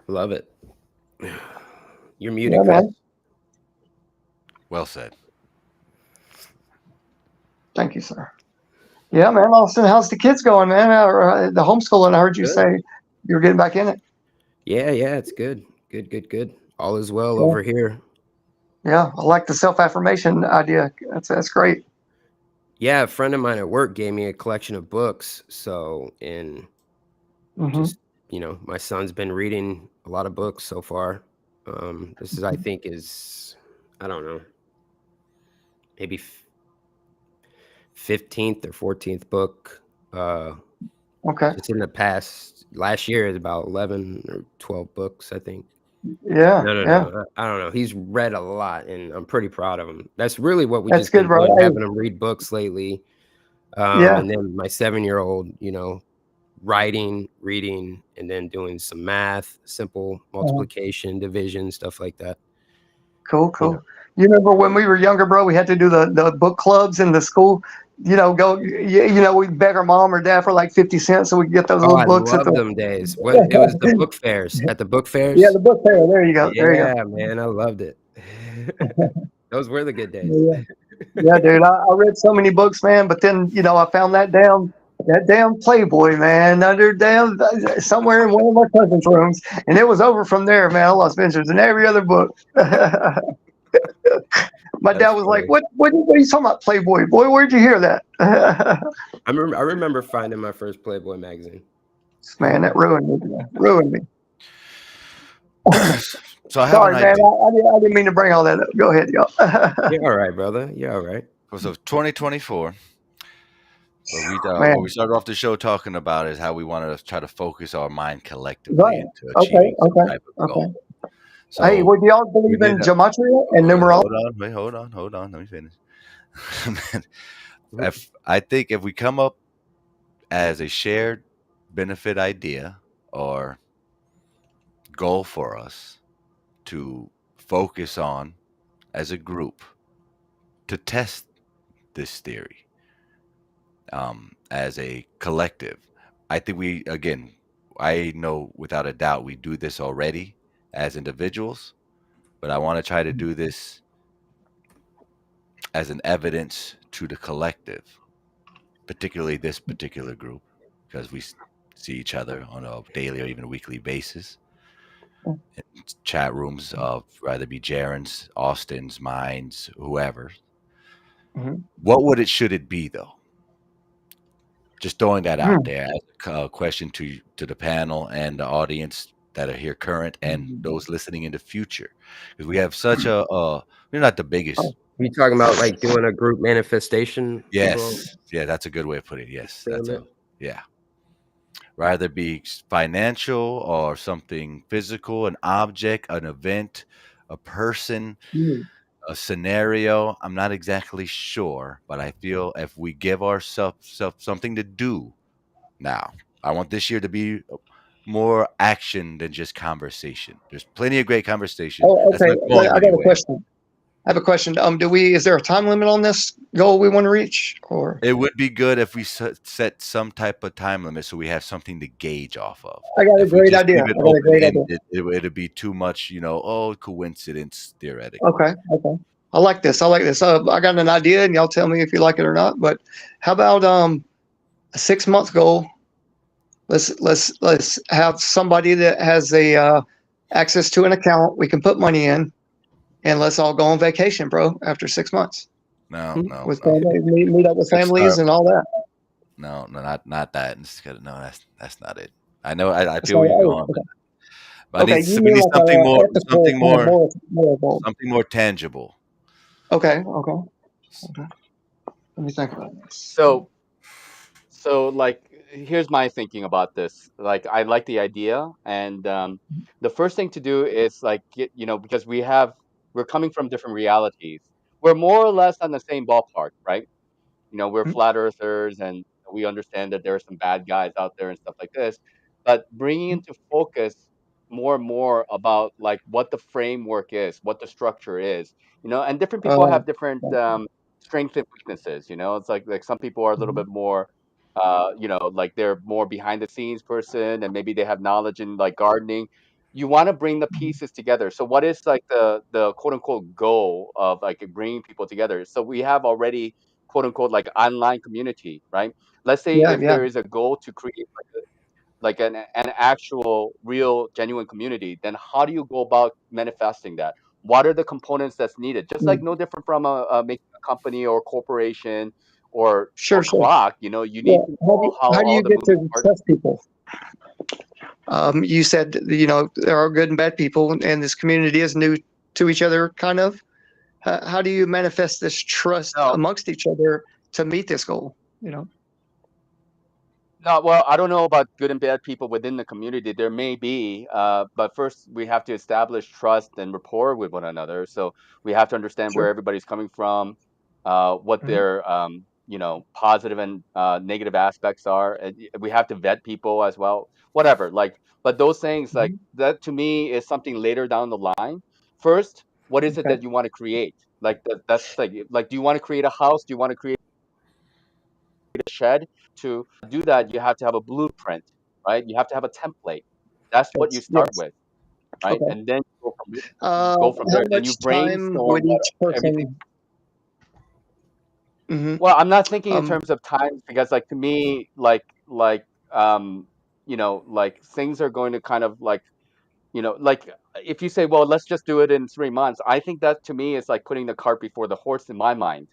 Love it. You're muted, Yeah, Chris. man. Well said. Thank you, sir. Yeah, man. Austin, how's the kids going, man? The homeschooling, I heard you Good. say you're getting back in it. Yeah, it's good. Good. All is well Yeah. over here. Yeah, I like the self-affirmation idea. That's great. Yeah, a friend of mine at work gave me a collection of books. So, and just, my son's been reading a lot of books so far. This is, I think, I don't know, maybe 15th or 14th book. Okay. Just in the past, last year is about 11 or 12 books, I think. Yeah. No. I don't know. He's read a lot, and I'm pretty proud of him. That's really what we That's just good, been bro. doing, Hey. having him read books lately. Yeah. And then my 7-year-old, writing, reading, and then doing some math, simple multiplication, division, stuff like that. Cool. You remember when we were younger, bro? We had to do the book clubs in the school. We'd beg our mom or dad for like 50 cents so we could get those little I books at love the. them days. What it was the book fairs at the book fairs. Yeah, the book fair. There you go. Yeah, man, I loved it. Those were the good days. Yeah, dude. I read so many books, man. But then I found that damn Playboy, man, under somewhere in one of my cousin's rooms, and it was over from there, man. I lost interest in every other book. My dad was like, "What are you talking about, Playboy? Boy, where'd you hear that?" I remember finding my first Playboy magazine. Man, that ruined me. So I have Sorry, an man. idea. I didn't mean to bring all that up. Go ahead, y'all. You're all right, brother. You're all right. So 2024. Man. What we started off the show talking about is how we want to try to focus our mind collectively Right. into achieving some type of goal. So Hey, would y'all believe in gematria and numerology? Hold on. Let me finish. I think if we come up as a shared benefit idea or goal for us to focus on as a group to test this theory as a collective, I think I know without a doubt we do this already as individuals, but I want to try to do this as an evidence to the collective, particularly this particular group, because we see each other on a daily or even a weekly basis. In chat rooms of rather be Jaren's, Austin's, mine's, whoever. What should it be though? Just throwing that out there as a question to the panel and the audience that are here current and those listening in the future, because we have such we're not the biggest. You talking about like doing a group manifestation? Yes, yeah, that's a good way of putting it. Yes, yeah. Rather be financial or something physical, an object, an event, a person, a scenario. I'm not exactly sure, but I feel if we give ourselves something to do now, I want this year to be more action than just conversation. There's plenty of great conversation. Oh, okay. I got a anyway. question. I have a question. Is there a time limit on this goal we want to reach, or? It would be good if we set some type of time limit so we have something to gauge off of. I got a great idea. It'd be too much, coincidence theoretically. Okay. I like this. I got an idea, and y'all tell me if you like it or not. But how about a 6-month goal? Let's have somebody that has access to an account we can put money in, and let's all go on vacation, bro. After 6 months. No. Meet up with families and all that. No, not that. That's not it. I know. I feel where you're going. But we need something more tangible. Okay. Let me think about this. So like, here's my thinking about this. Like, I like the idea, and the first thing to do is like because we're coming from different realities. We're more or less on the same ballpark, right? We're flat earthers, and we understand that there are some bad guys out there and stuff like this. But bringing into focus more and more about like what the framework is, what the structure is, and different people have different strengths and weaknesses. It's like some people are a little Mhm. bit more, like they're more behind the scenes person, and maybe they have knowledge in like gardening. You want to bring the Mhm. pieces together. So what is like the quote unquote goal of like bringing people together? So we have already quote unquote like online community, right? Let's say Yeah, if yeah, there is a goal to create like an actual real genuine community, then how do you go about manifesting that? What are the components that's needed? Just like mm, no different from making a company or corporation or sure, sure. clock. You need Well, to know how how do all you the get moving to parts. trust people? You said, there are good and bad people, and this community is new to each other, kind of. How do you manifest this trust No, amongst each other to meet this goal? You know? No, well, I don't know about good and bad people within the community. There may be, but first we have to establish trust and rapport with one another. So we have to understand Sure. where everybody's coming from, what Mhm. their positive and negative aspects are. And we have to vet people as well. Whatever, like, but those things like Mhm. that to me is something later down the line. First, what is it Okay. that you want to create? Like that's like, do you want to create a house? Do you want to create a shed? To do that, you have to have a blueprint, right? You have to have a template. That's what you start Yes. with, right? Okay. And then you go from How there. Then you much time brainstorm would what each everything. person? Hmm. Well, I'm not thinking in Um, terms of time because, like, to me, like things are going to kind of like if you say, well, let's just do it in 3 months. I think that to me is like putting the cart before the horse in my mind,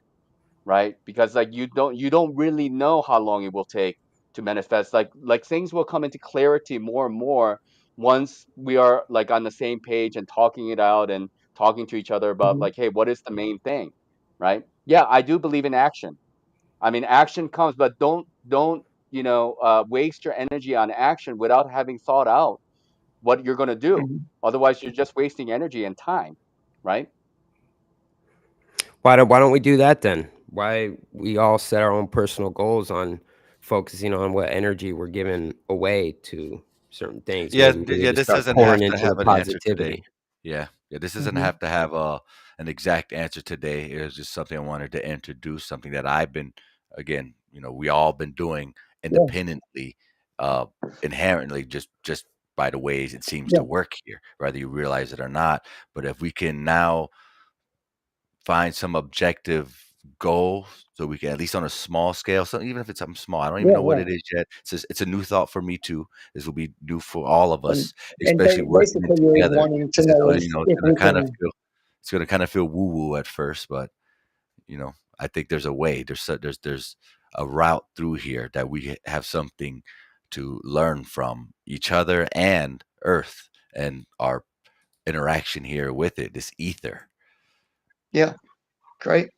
right? Because like you don't really know how long it will take to manifest. Like things will come into clarity more and more once we are like on the same page and talking it out and talking to each other about mhm, like, hey, what is the main thing, right? Yeah, I do believe in action. I mean, action comes, but don't waste your energy on action without having thought out what you're going to do. mhm, Otherwise, you're just wasting energy and time, right? Why don't we do that then? Why we all set our own personal goals on focusing on what energy we're giving away to certain things. Yeah, Maybe we need yeah, to this start doesn't pouring have to into the have an answer today. positivity. Yeah, this doesn't mhm, have to have an exact answer today. It was just something I wanted to introduce, something that I've been, again, we all been doing yeah, independently, uh, inherently, just by the ways it seems yeah, to work here, whether you realize it or not. But if we can now find some objective goal so we can at least on a small scale, so even if it's something small, I don't even yeah, know what yeah. it is yet. It's a new thought for me too. This will be new for all of And us, especially working it basically, you're together. wanting to This is know you know, if we can. it's gonna kind of feel woo woo at first, but I think there's a way. There's a route through here that we have something to learn from each other and Earth and our interaction here with it, this ether. Yeah, great.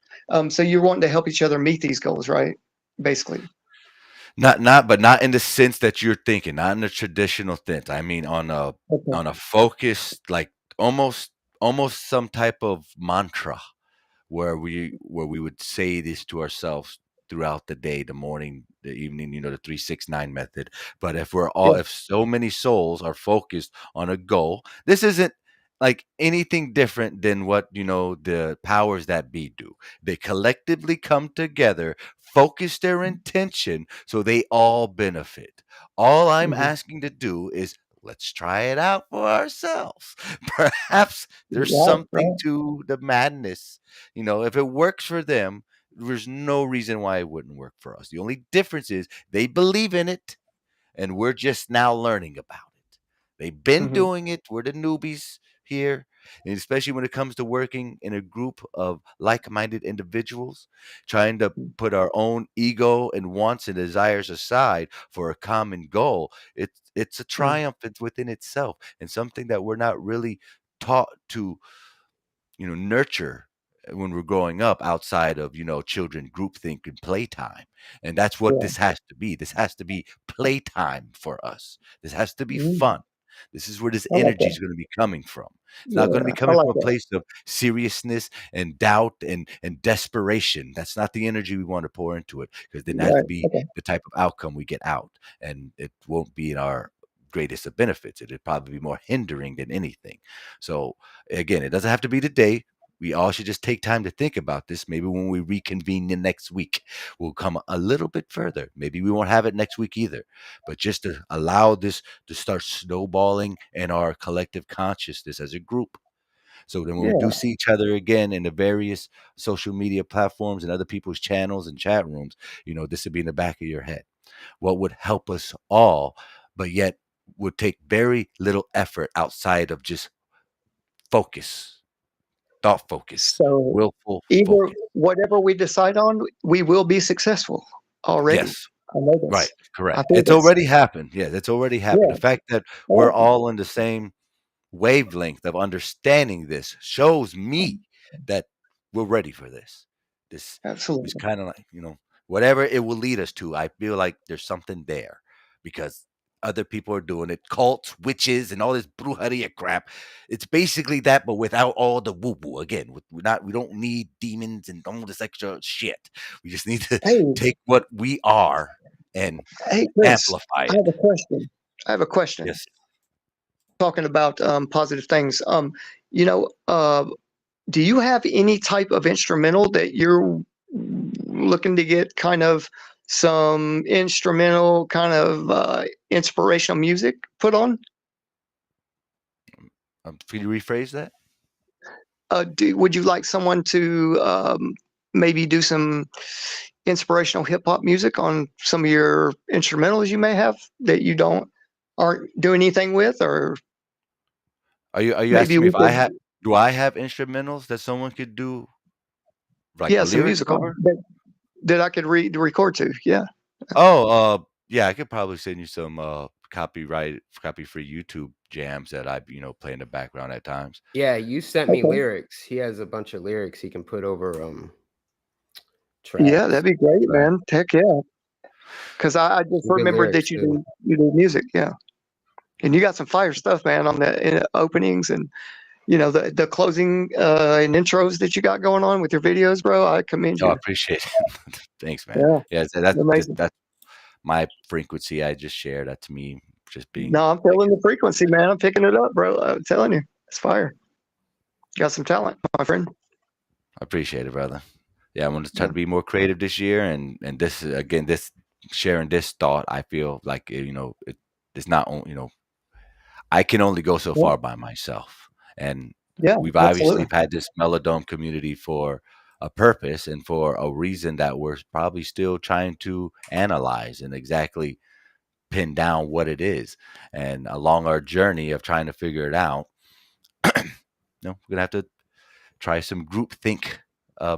So you're wanting to help each other meet these goals, right? Basically. But not in the sense that you're thinking, not in the traditional sense. I mean Okay. on a focus, like almost almost some type of mantra where we would say this to ourselves throughout the day, the morning, the evening, the 3-6-9 method. But Yeah. if so many souls are focused on a goal, this isn't like anything different than what the powers that be do. They collectively come together, focus their intention so they all benefit. All I'm Mhm. asking to do is let's try it out for ourselves. Perhaps there's Right, something right. to the madness. If it works for them, there's no reason why it wouldn't work for us. The only difference is they believe in it and we're just now learning about it. They've been Mhm. doing it. We're the newbies here. And especially when it comes to working in a group of like minded individuals, trying to put our own ego and wants and desires aside for a common goal. It's a Mm. triumph within itself and something that we're not really taught to nurture when we're growing up outside of, children groupthink and playtime. And that's what Yeah. this has to be. This has to be playtime for us. This has to be Mm. fun. This is where this I like energy that. is going to be coming from. It's not going to be Yeah, I coming like from a that. place of seriousness and doubt and desperation. That's not the energy we want to pour into it because then that'll Right. be Okay. the type of outcome we get out. And it won't be in our greatest of benefits. It'd probably be more hindering than anything. So again, it doesn't have to be today. we all should just take time to think about this. Maybe when we reconvene the next week, we'll come a little bit further. Maybe we won't have it next week either, but just to allow this to start snowballing in our collective consciousness as a group. So then when we Yeah. do see each other again in the various social media platforms and other people's channels and chat rooms, this would be in the back of your head. What would help us all, but yet would take very little effort outside of just focus, thought focus, So willful either focus. whatever we decide on, we will be successful already. Yes. I know this. Right. I Correct. feel It's this. already happened. Yeah, it's already happened. Yeah. The fact that we're all in the same wavelength of understanding this shows me that we're ready for this. This is Absolutely. kind of like, whatever it will lead us to. I feel like there's something there because other people are doing it. Cults, witches, and all this brujeria crap. It's basically that, but without all the woo woo. Again, we don't need demons and all this extra shit. We just need to Hey, take what we are and hey, Chris, amplify I it. have a question. I have a question. Yes. Talking about positive things. Do you have any type of instrumental that you're looking to get kind of some instrumental kind of inspirational music put on? Can you rephrase that? Would you like someone to maybe do some inspirational hip hop music on some of your instrumentals you may have that you aren't doing anything with, or Are you maybe asking me we if I could, do I have instrumentals that someone could do like a some lyric music on cover? that I could record to? Yeah. Oh, yeah, I could probably send you some copy free YouTube jams that I play in the background at times. Yeah, you sent me Okay. lyrics. He has a bunch of lyrics he can put over tracks. Yeah, that'd be great, Right. man. Heck yeah. Because I just Some good remembered that lyrics too. you do music, yeah. And you got some fire stuff, man, on the openings and the closing and intros that you got going on with your videos, bro. I commend Oh, I you. appreciate it. Thanks, man. Yeah, Yeah, that's amazing. that's my frequency. I just share that to me, just being No, I'm feeling the frequency, man. I'm picking it up, bro. I'm telling you, it's fire. Got some talent, my friend. I appreciate it, brother. Yeah, I'm gonna try to be more creative this year, and this is again this sharing this thought. I feel like it's not only I can only go so Yeah. far by myself, and Yeah, we've obviously absolutely. had this Melodome community for a purpose and for a reason that we're probably still trying to analyze and exactly pin down what it is. And along our journey of trying to figure it out, we're gonna have to try some group think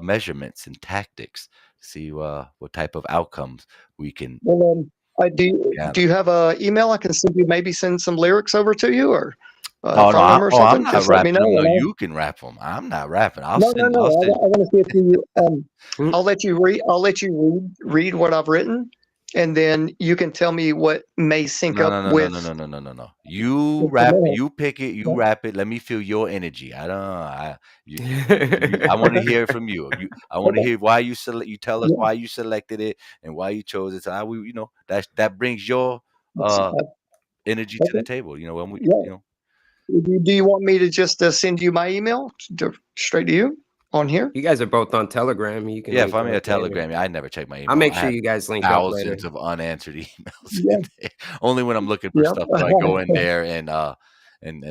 measurements and tactics to see what type of outcomes we can. Well, do you have a email I can send some lyrics over to you, or Oh no, from them or I'm something? not Just let me rapping them. know. No, And you can rap them. I'm not rapping. I'll no, send. I'll I send. want to see if you. I'll let you read what I've written, and then you can tell me what may sync No, up no, no, no, with. no, no, no, no, no, no. You with the rap. lyrics. You pick it. You Yeah. rap it. Let me feel your energy. I don't. I want to hear it from you. I want to Okay. hear why you select. You tell us Yeah. why you selected it and why you chose it. So that brings your That's, energy to the okay. table. When we Yeah. Do you want me to just send you my email straight to you on here? You guys are both on Telegram. You can Yeah, link find me a up later. Telegram. I never check my email. I'll make I sure have you guys link up later. thousands of unanswered emails Yeah. in there. Only when I'm looking for Yeah. stuff do I go in there and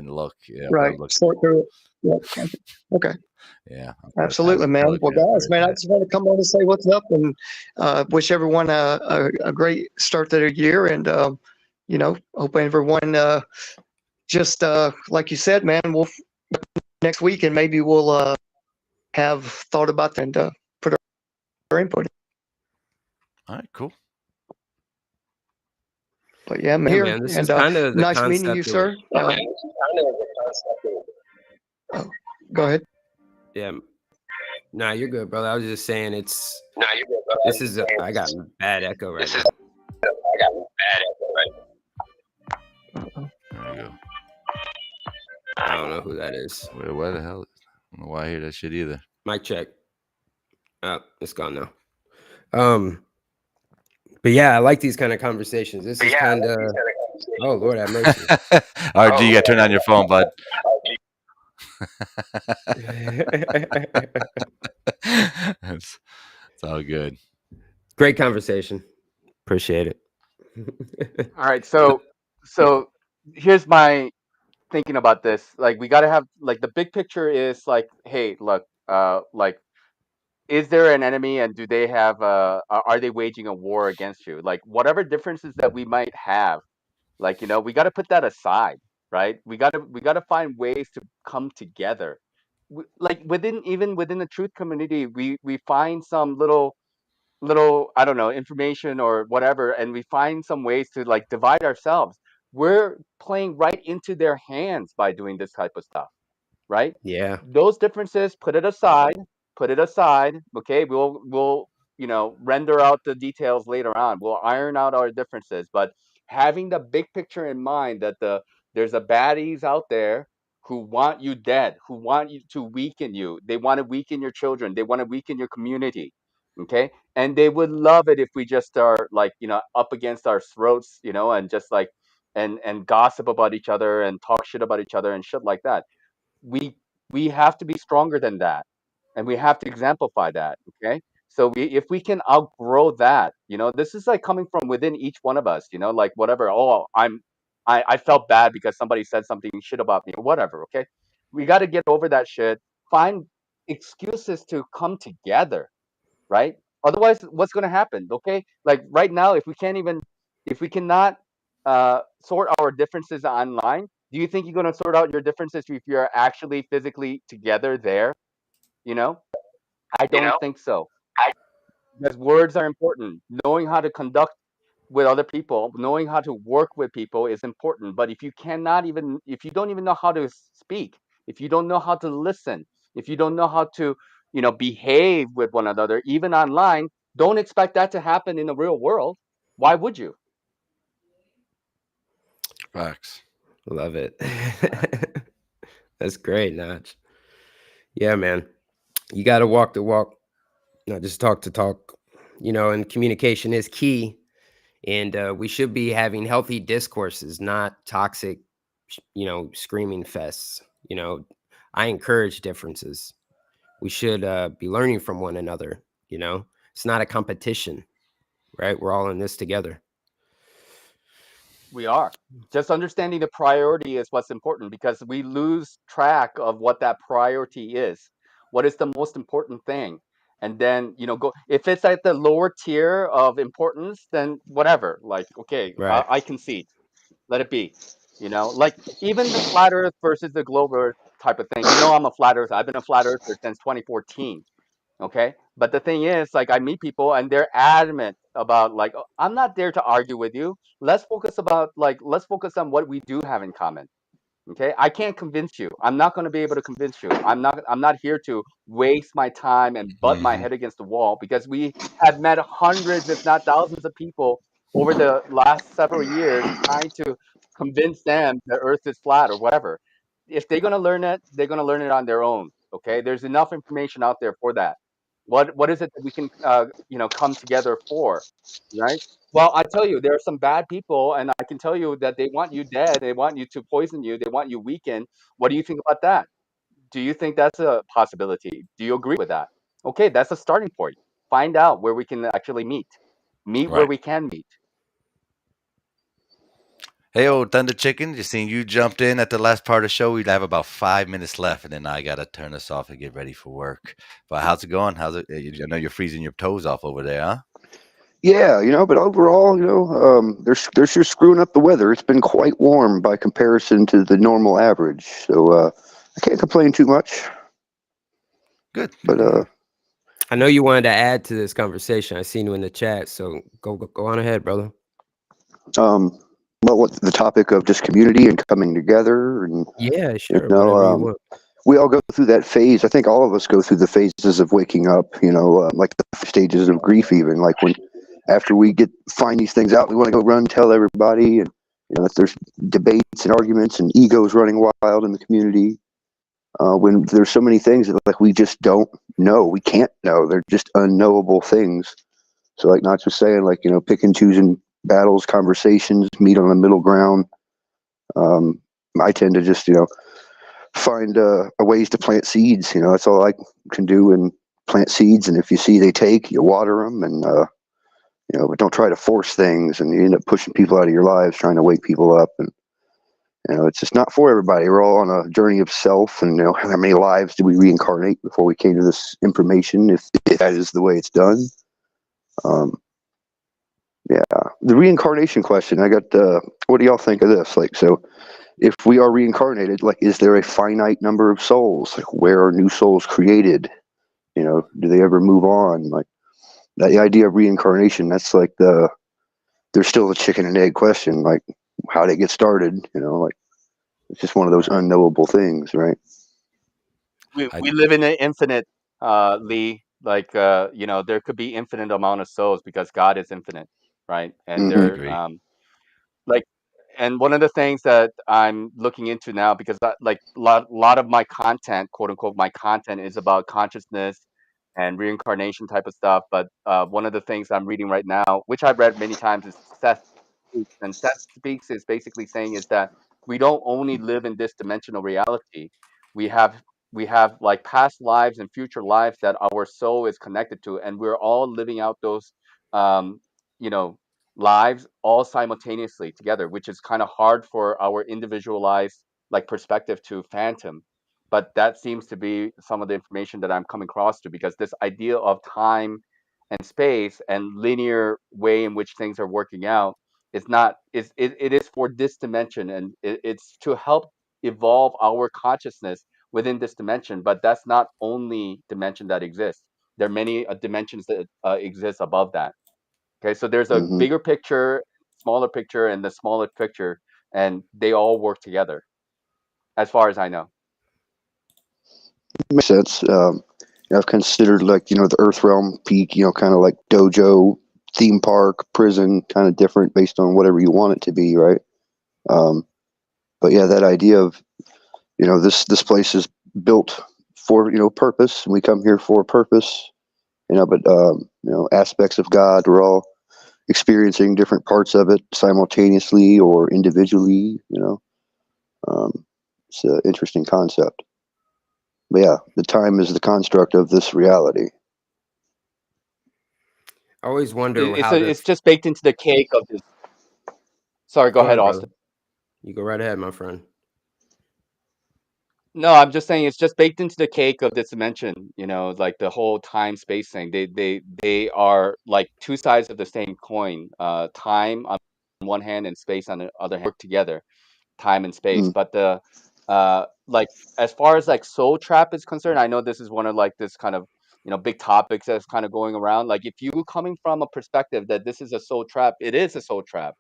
look. Yeah, but Right. I'm looking. Sort through it. Yeah. Okay. Yeah, Absolutely, man. Well, guys, man, I just want to come on and say what's up and wish everyone a great start to their year. And, hope everyone just like you said, man, we'll next week and maybe we'll have thought about that and put our input in. All right, cool. But yeah, I'm Yeah, here. man, this And is kind of the nice meeting you, concept sir. Go ahead. Yeah. Nah, you're good, brother. I was just saying this is I got bad echo right now. There you go. I don't know who that is. Why the hell? I don't know why I hear that shit either. Mic check. Oh, it's gone now. But yeah, I like these kind of conversations. This is kind of. Oh Lord, have mercy. All right, G, you gotta turn on your phone, bud. It's all good. Great conversation. Appreciate it. All right, so here's my thinking about this. Like, we got to have, like, the big picture is like, hey, look, like, is there an enemy, and do they have are they waging a war against you? Like, whatever differences that we might have, like, we got to put that aside, right? We got to find ways to come together. Like, even within the truth community, we find some little, I don't know, information or whatever, and we find some ways to, like, divide ourselves. We're playing right into their hands by doing this type of stuff, right? Yeah. Those differences, put it aside. Put it aside. Okay, we'll render out the details later on. We'll iron out our differences, but having the big picture in mind, that there's a baddies out there who want you dead, who want you to weaken you. They want to weaken your children. They want to weaken your community. Okay, and they would love it if we just start, like, up against our throats, and just like, and gossip about each other and talk shit about each other and shit like that. We have to be stronger than that, and we have to exemplify that. Okay, so if we can outgrow that, this is like coming from within each one of us, like, whatever. Oh, I felt bad because somebody said something shit about me or whatever. Okay, we got to get over that shit. Find excuses to come together, right? Otherwise, what's going to happen? Okay, like, right now, if we cannot sort our differences online, do you think you're going to sort out your differences if you're actually physically together there? You know, I don't think so. Because words are important. Knowing how to conduct with other people, knowing how to work with people is important. But if you don't even know how to speak, if you don't know how to listen, if you don't know how to, behave with one another, even online, don't expect that to happen in the real world. Why would you? Facts. Love it. That's great, Notch. Yeah, man. You got to walk the walk, not just talk the talk. And communication is key. And we should be having healthy discourses, not toxic, screaming fests. I encourage differences. We should be learning from one another. It's not a competition, right? We're all in this together. We are. Just understanding the priority is what's important, because we lose track of what that priority is. What is the most important thing? And then, go, if it's at the lower tier of importance, then whatever. Like, okay, Right. I concede. Let it be. Like, even the flat earth versus the globe earth type of thing. I'm a flat earther. I've been a flat earther since 2014. Okay, but the thing is, like, I meet people and they're adamant about, like, "Oh, I'm not there to argue with you. Let's focus on what we do have in common." Okay, I can't convince you. I'm not going to be able to convince you. I'm not here to waste my time and butt my head against the wall, because we have met hundreds, if not thousands, of people over the last several years trying to convince them the earth is flat or whatever. If they're going to learn it, they're going to learn it on their own. Okay, there's enough information out there for that. What is it that we can come together for, right? Well, I tell you, there are some bad people, and I can tell you that they want you dead. They want you to poison you. They want you weakened. What do you think about that? Do you think that's a possibility? Do you agree with that? Okay, that's a starting point. Find out where we can actually meet. Meet where Right. we can meet. Hey, old Thunder Chicken, just seen you jumped in at the last part of the show. We have about 5 minutes left, and then I got to turn us off and get ready for work. But how's it going? How's it? I know you're freezing your toes off over there, huh? Yeah, but overall, they're just screwing up the weather. It's been quite warm by comparison to the normal average, so I can't complain too much. Good. But I know you wanted to add to this conversation. I seen you in the chat, so go on ahead, brother. Well, what's the topic of just community and coming together, and yeah, sure. Whatever you want. We all go through that phase. I think all of us go through the phases of waking up. Like the stages of grief, even like when after we find these things out, we want to go run tell everybody, and if there's debates and arguments and egos running wild in the community. When there's so many things that, like, we just don't know, we can't know. They're just unknowable things. So, like Notch was saying, like, pick and choosing battles, conversations, meet on the middle ground. I tend to just, find ways to plant seeds. That's all I can do, and plant seeds. And if you see they take, you water them, and but don't try to force things, and you end up pushing people out of your lives, trying to wake people up. And it's just not for everybody. We're all on a journey of self, and how many lives did we reincarnate before we came to this information? If that is the way it's done. Yeah, the reincarnation question. I got. What do y'all think of this? Like, so if we are reincarnated, like, is there a finite number of souls? Like, where are new souls created? Do they ever move on? Like, the idea of reincarnation. That's like there's still the chicken and egg question. Like, how did it get started? Like, it's just one of those unknowable things, right? We live in an infinite, Lee. Like, there could be infinite amount of souls because God is infinite, right? And Mhm. there, like, and one of the things that I'm looking into now, because like lot of my content, quote unquote, my content is about consciousness and reincarnation type of stuff. But one of the things I'm reading right now, which I've read many times, is Seth Speaks. And Seth Speaks is basically saying is that we don't only live in this dimensional reality. We have we have like past lives and future lives that our soul is connected to, and we're all living out those um, you know lives all simultaneously together, which is kind of hard for our individualized like perspective to phantom. But that seems to be some of the information that I'm coming across to, because this idea of time and space and linear way in which things are working out is not it is for this dimension, and it's to help evolve our consciousness within this dimension. But that's not only dimension that exists. There are many dimensions that exist above that. Okay, so there's a Mhm. bigger picture, smaller picture, and the smaller picture, and they all work together, as far as I know. Makes sense. I've considered, like, the Earth Realm peak. Kind of like dojo, theme park, prison, kind of different based on whatever you want it to be, right? But yeah, that idea of this place is built for purpose, and we come here for a purpose. But aspects of God, we're all experiencing different parts of it simultaneously or individually. It's an interesting concept. But yeah, the time is the construct of this reality. I always wonder It's how it's this. just baked into the cake of this. Sorry, go Go ahead, ahead, brother. Austin. You go right ahead, my friend. No, I'm just saying it's just baked into the cake of this dimension. Like the whole time space thing. They are like two sides of the same coin. Time on one hand and space on the other hand work together. Time and space. Mm. But the like as far as like soul trap is concerned, I know this is one of like this kind of big topics that's kind of going around. Like, if you coming from a perspective that this is a soul trap, it is a soul trap.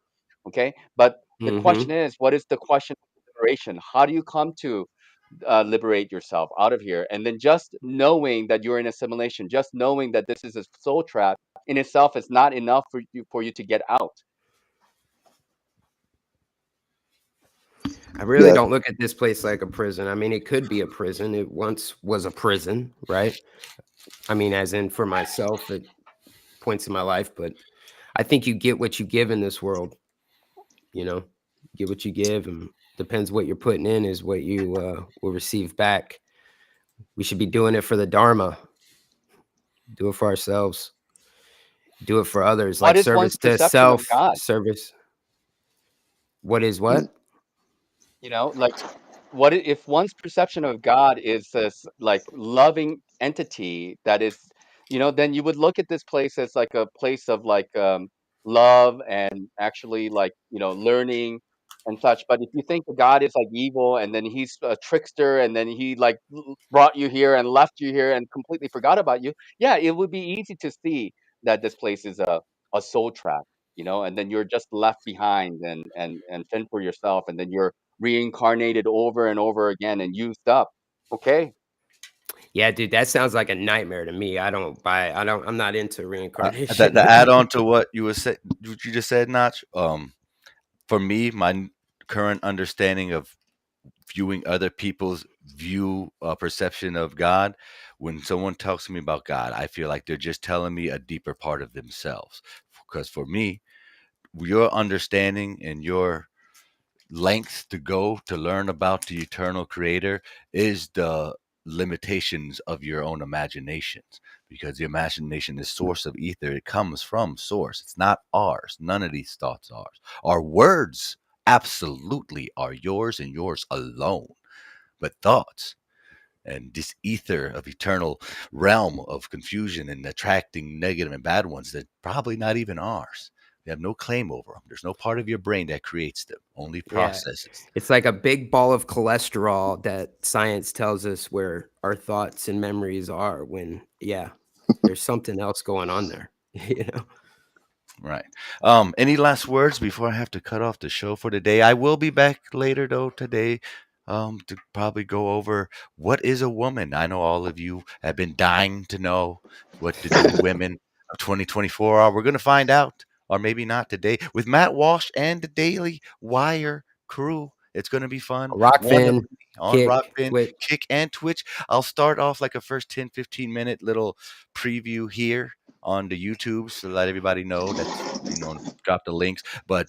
Okay, but the question Mm-hmm. is, what is the question of liberation? How do you come to liberate yourself out of here? And then just knowing that you're in assimilation, just knowing that this is a soul trap in itself is not enough for you to get out. I really Yeah. don't look at this place like a prison. I mean, it could be a prison. It once was a prison, right? I mean, as in for myself at points in my life, but I think you get what you give in this world. You get what you give, and depends what you're putting in is what you will receive back. We should be doing it for the Dharma. Do it for ourselves. Do it for others, What like is one's service to perception of self, God? service. What is Mm. what? Like, if one's perception of God is this like loving entity that is, then you would look at this place as like a place of like love and actually like learning and such. But if you think that God is like evil and then he's a trickster and then he like brought you here and left you here and completely forgot about you, yeah, it would be easy to see that this place is a soul trap. And then you're just left behind and fend for yourself, and then you're reincarnated over and over again and used up. Okay. Yeah, dude, that sounds like a nightmare to me. I don't buy. I'm not into The reincarnation. add on to what what you just said, Notch. For me, my current understanding of viewing other people's perception of God, when someone talks to me about God, I feel like they're just telling me a deeper part of themselves. Because for me, your understanding and your lengths to go to learn about the eternal creator is the limitations of your own imaginations, because the imagination is source of ether. It comes from source. It's not ours. None of these thoughts are ours. Our words absolutely are yours and yours alone. But thoughts and this ether of eternal realm of confusion and attracting negative and bad ones that probably not even ours. We have no claim over them. There's no part of your brain that creates them, only processes. It's like a big ball of cholesterol that science tells us where our thoughts and memories are, when there's something else going on there. Right. Any last words before I have to cut off the show for today? I will be back later though today to probably go over what is a woman. I know all of you have been dying to know what the new women of 2024 are. We're going to find out, or maybe not today, with Matt Walsh and the Daily Wire crew. It's going to be fun. Rockfin, on Kick, Rockfin, Twitch. Kick, and Twitch. I'll start off like a first 10-15 minute little preview here on the YouTube to let everybody know that, drop the links. But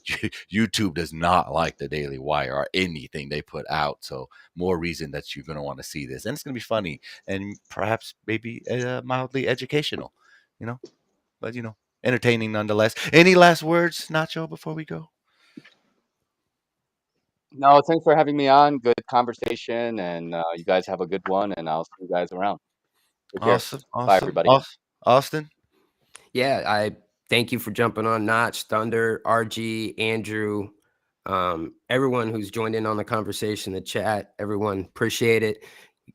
YouTube does not like the Daily Wire or anything they put out. So more reason that you're going to want to see this. And it's going to be funny and perhaps maybe mildly educational, but, entertaining nonetheless. Any last words, Nacho, before we go? No, thanks for having me on. Good conversation, and you guys have a good one, and I'll see you guys around. Take care. Awesome. Bye, everybody. Austin? Yeah, I thank you for jumping on. Notch, Thunder, RG, Andrew, everyone who's joined in on the conversation, the chat, everyone, appreciate it.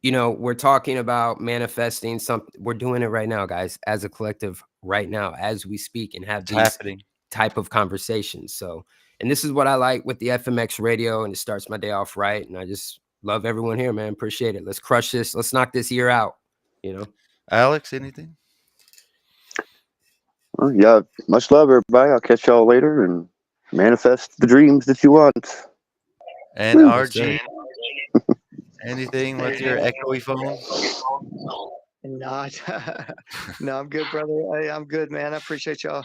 We're talking about manifesting something. We're doing it right now, guys, as a collective right now, as we speak and have these type of conversations. So, and this is what I like with the FMX radio, and it starts my day off right. And I just love everyone here, man. Appreciate it. Let's crush this. Let's knock this year out, Alex, anything? Well, yeah, much love, everybody. I'll catch y'all later and manifest the dreams that you want. And RG, anything with your echoey phone? No, I'm good, brother. I'm good, man. I appreciate y'all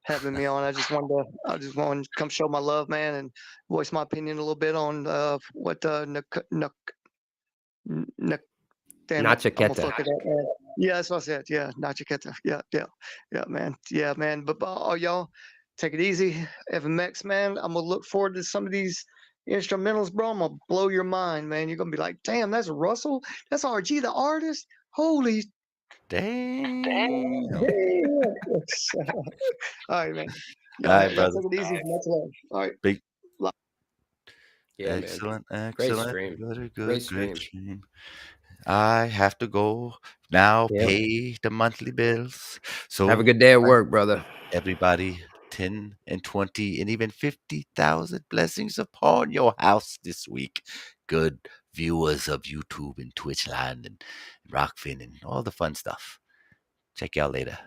having me on. I just wanted to come show my love, man, and voice my opinion a little bit on what Nachiketa. Yeah, that's what I said. Yeah, Nachiketa. Yeah, man. Yeah, man. But y'all take it easy. FMX, man. I'm gonna look forward to some of these instrumentals, bro. I'm gonna blow your mind, man. You're gonna be like, damn, that's Russell. That's RG, the artist. Holy damn. All right, man. All right, brother. Take it easy. Much love. All right. Big. Yeah, excellent. Great stream. Good stream. I have to go now. Pay the monthly bills. So have a good day at work, brother. Everybody, 10 and 20 and even 50,000 blessings upon your house this week. Good viewers of YouTube and Twitch Land and Rockfin and all the fun stuff. Check y'all later.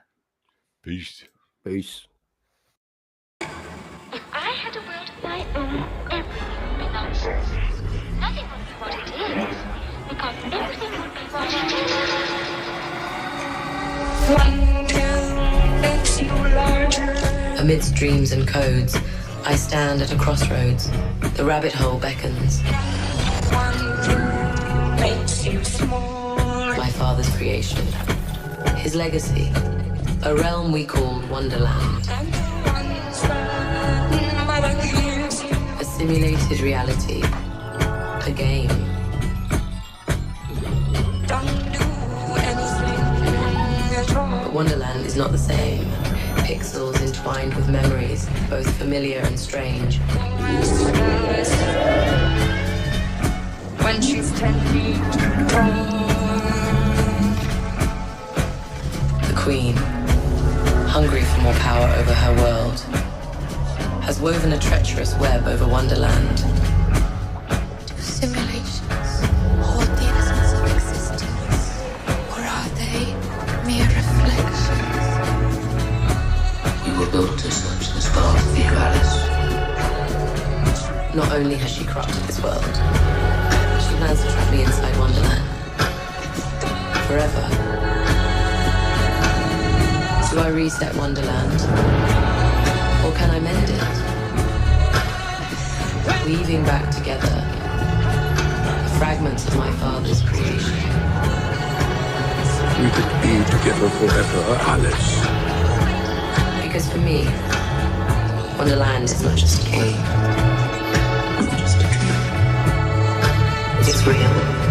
Peace. Peace. If I had a world of my own, everything would be nonsense. Nothing would be what it is, because everything would be what it is. One pill makes you larger. Amidst dreams and codes, I stand at a crossroads. The rabbit hole beckons. One pill makes you small. My father's creation. His legacy. A realm we called Wonderland. A simulated reality. A game. But Wonderland is not the same. Pixels entwined with memories, both familiar and strange. When she's 10 feet tall. The Queen, hungry for more power over her world, has woven a treacherous web over Wonderland. Do simulations hold the essence of existence, or are they mere reflections? You were built to search this world for you, Alice. Not only has she corrupted this world, she plans to trap me inside Wonderland. Forever. Do I reset Wonderland? Or can I mend it? weaving back together the fragments of my father's creation. We could be together forever, Alice. Because for me, Wonderland is not just a game. It's real.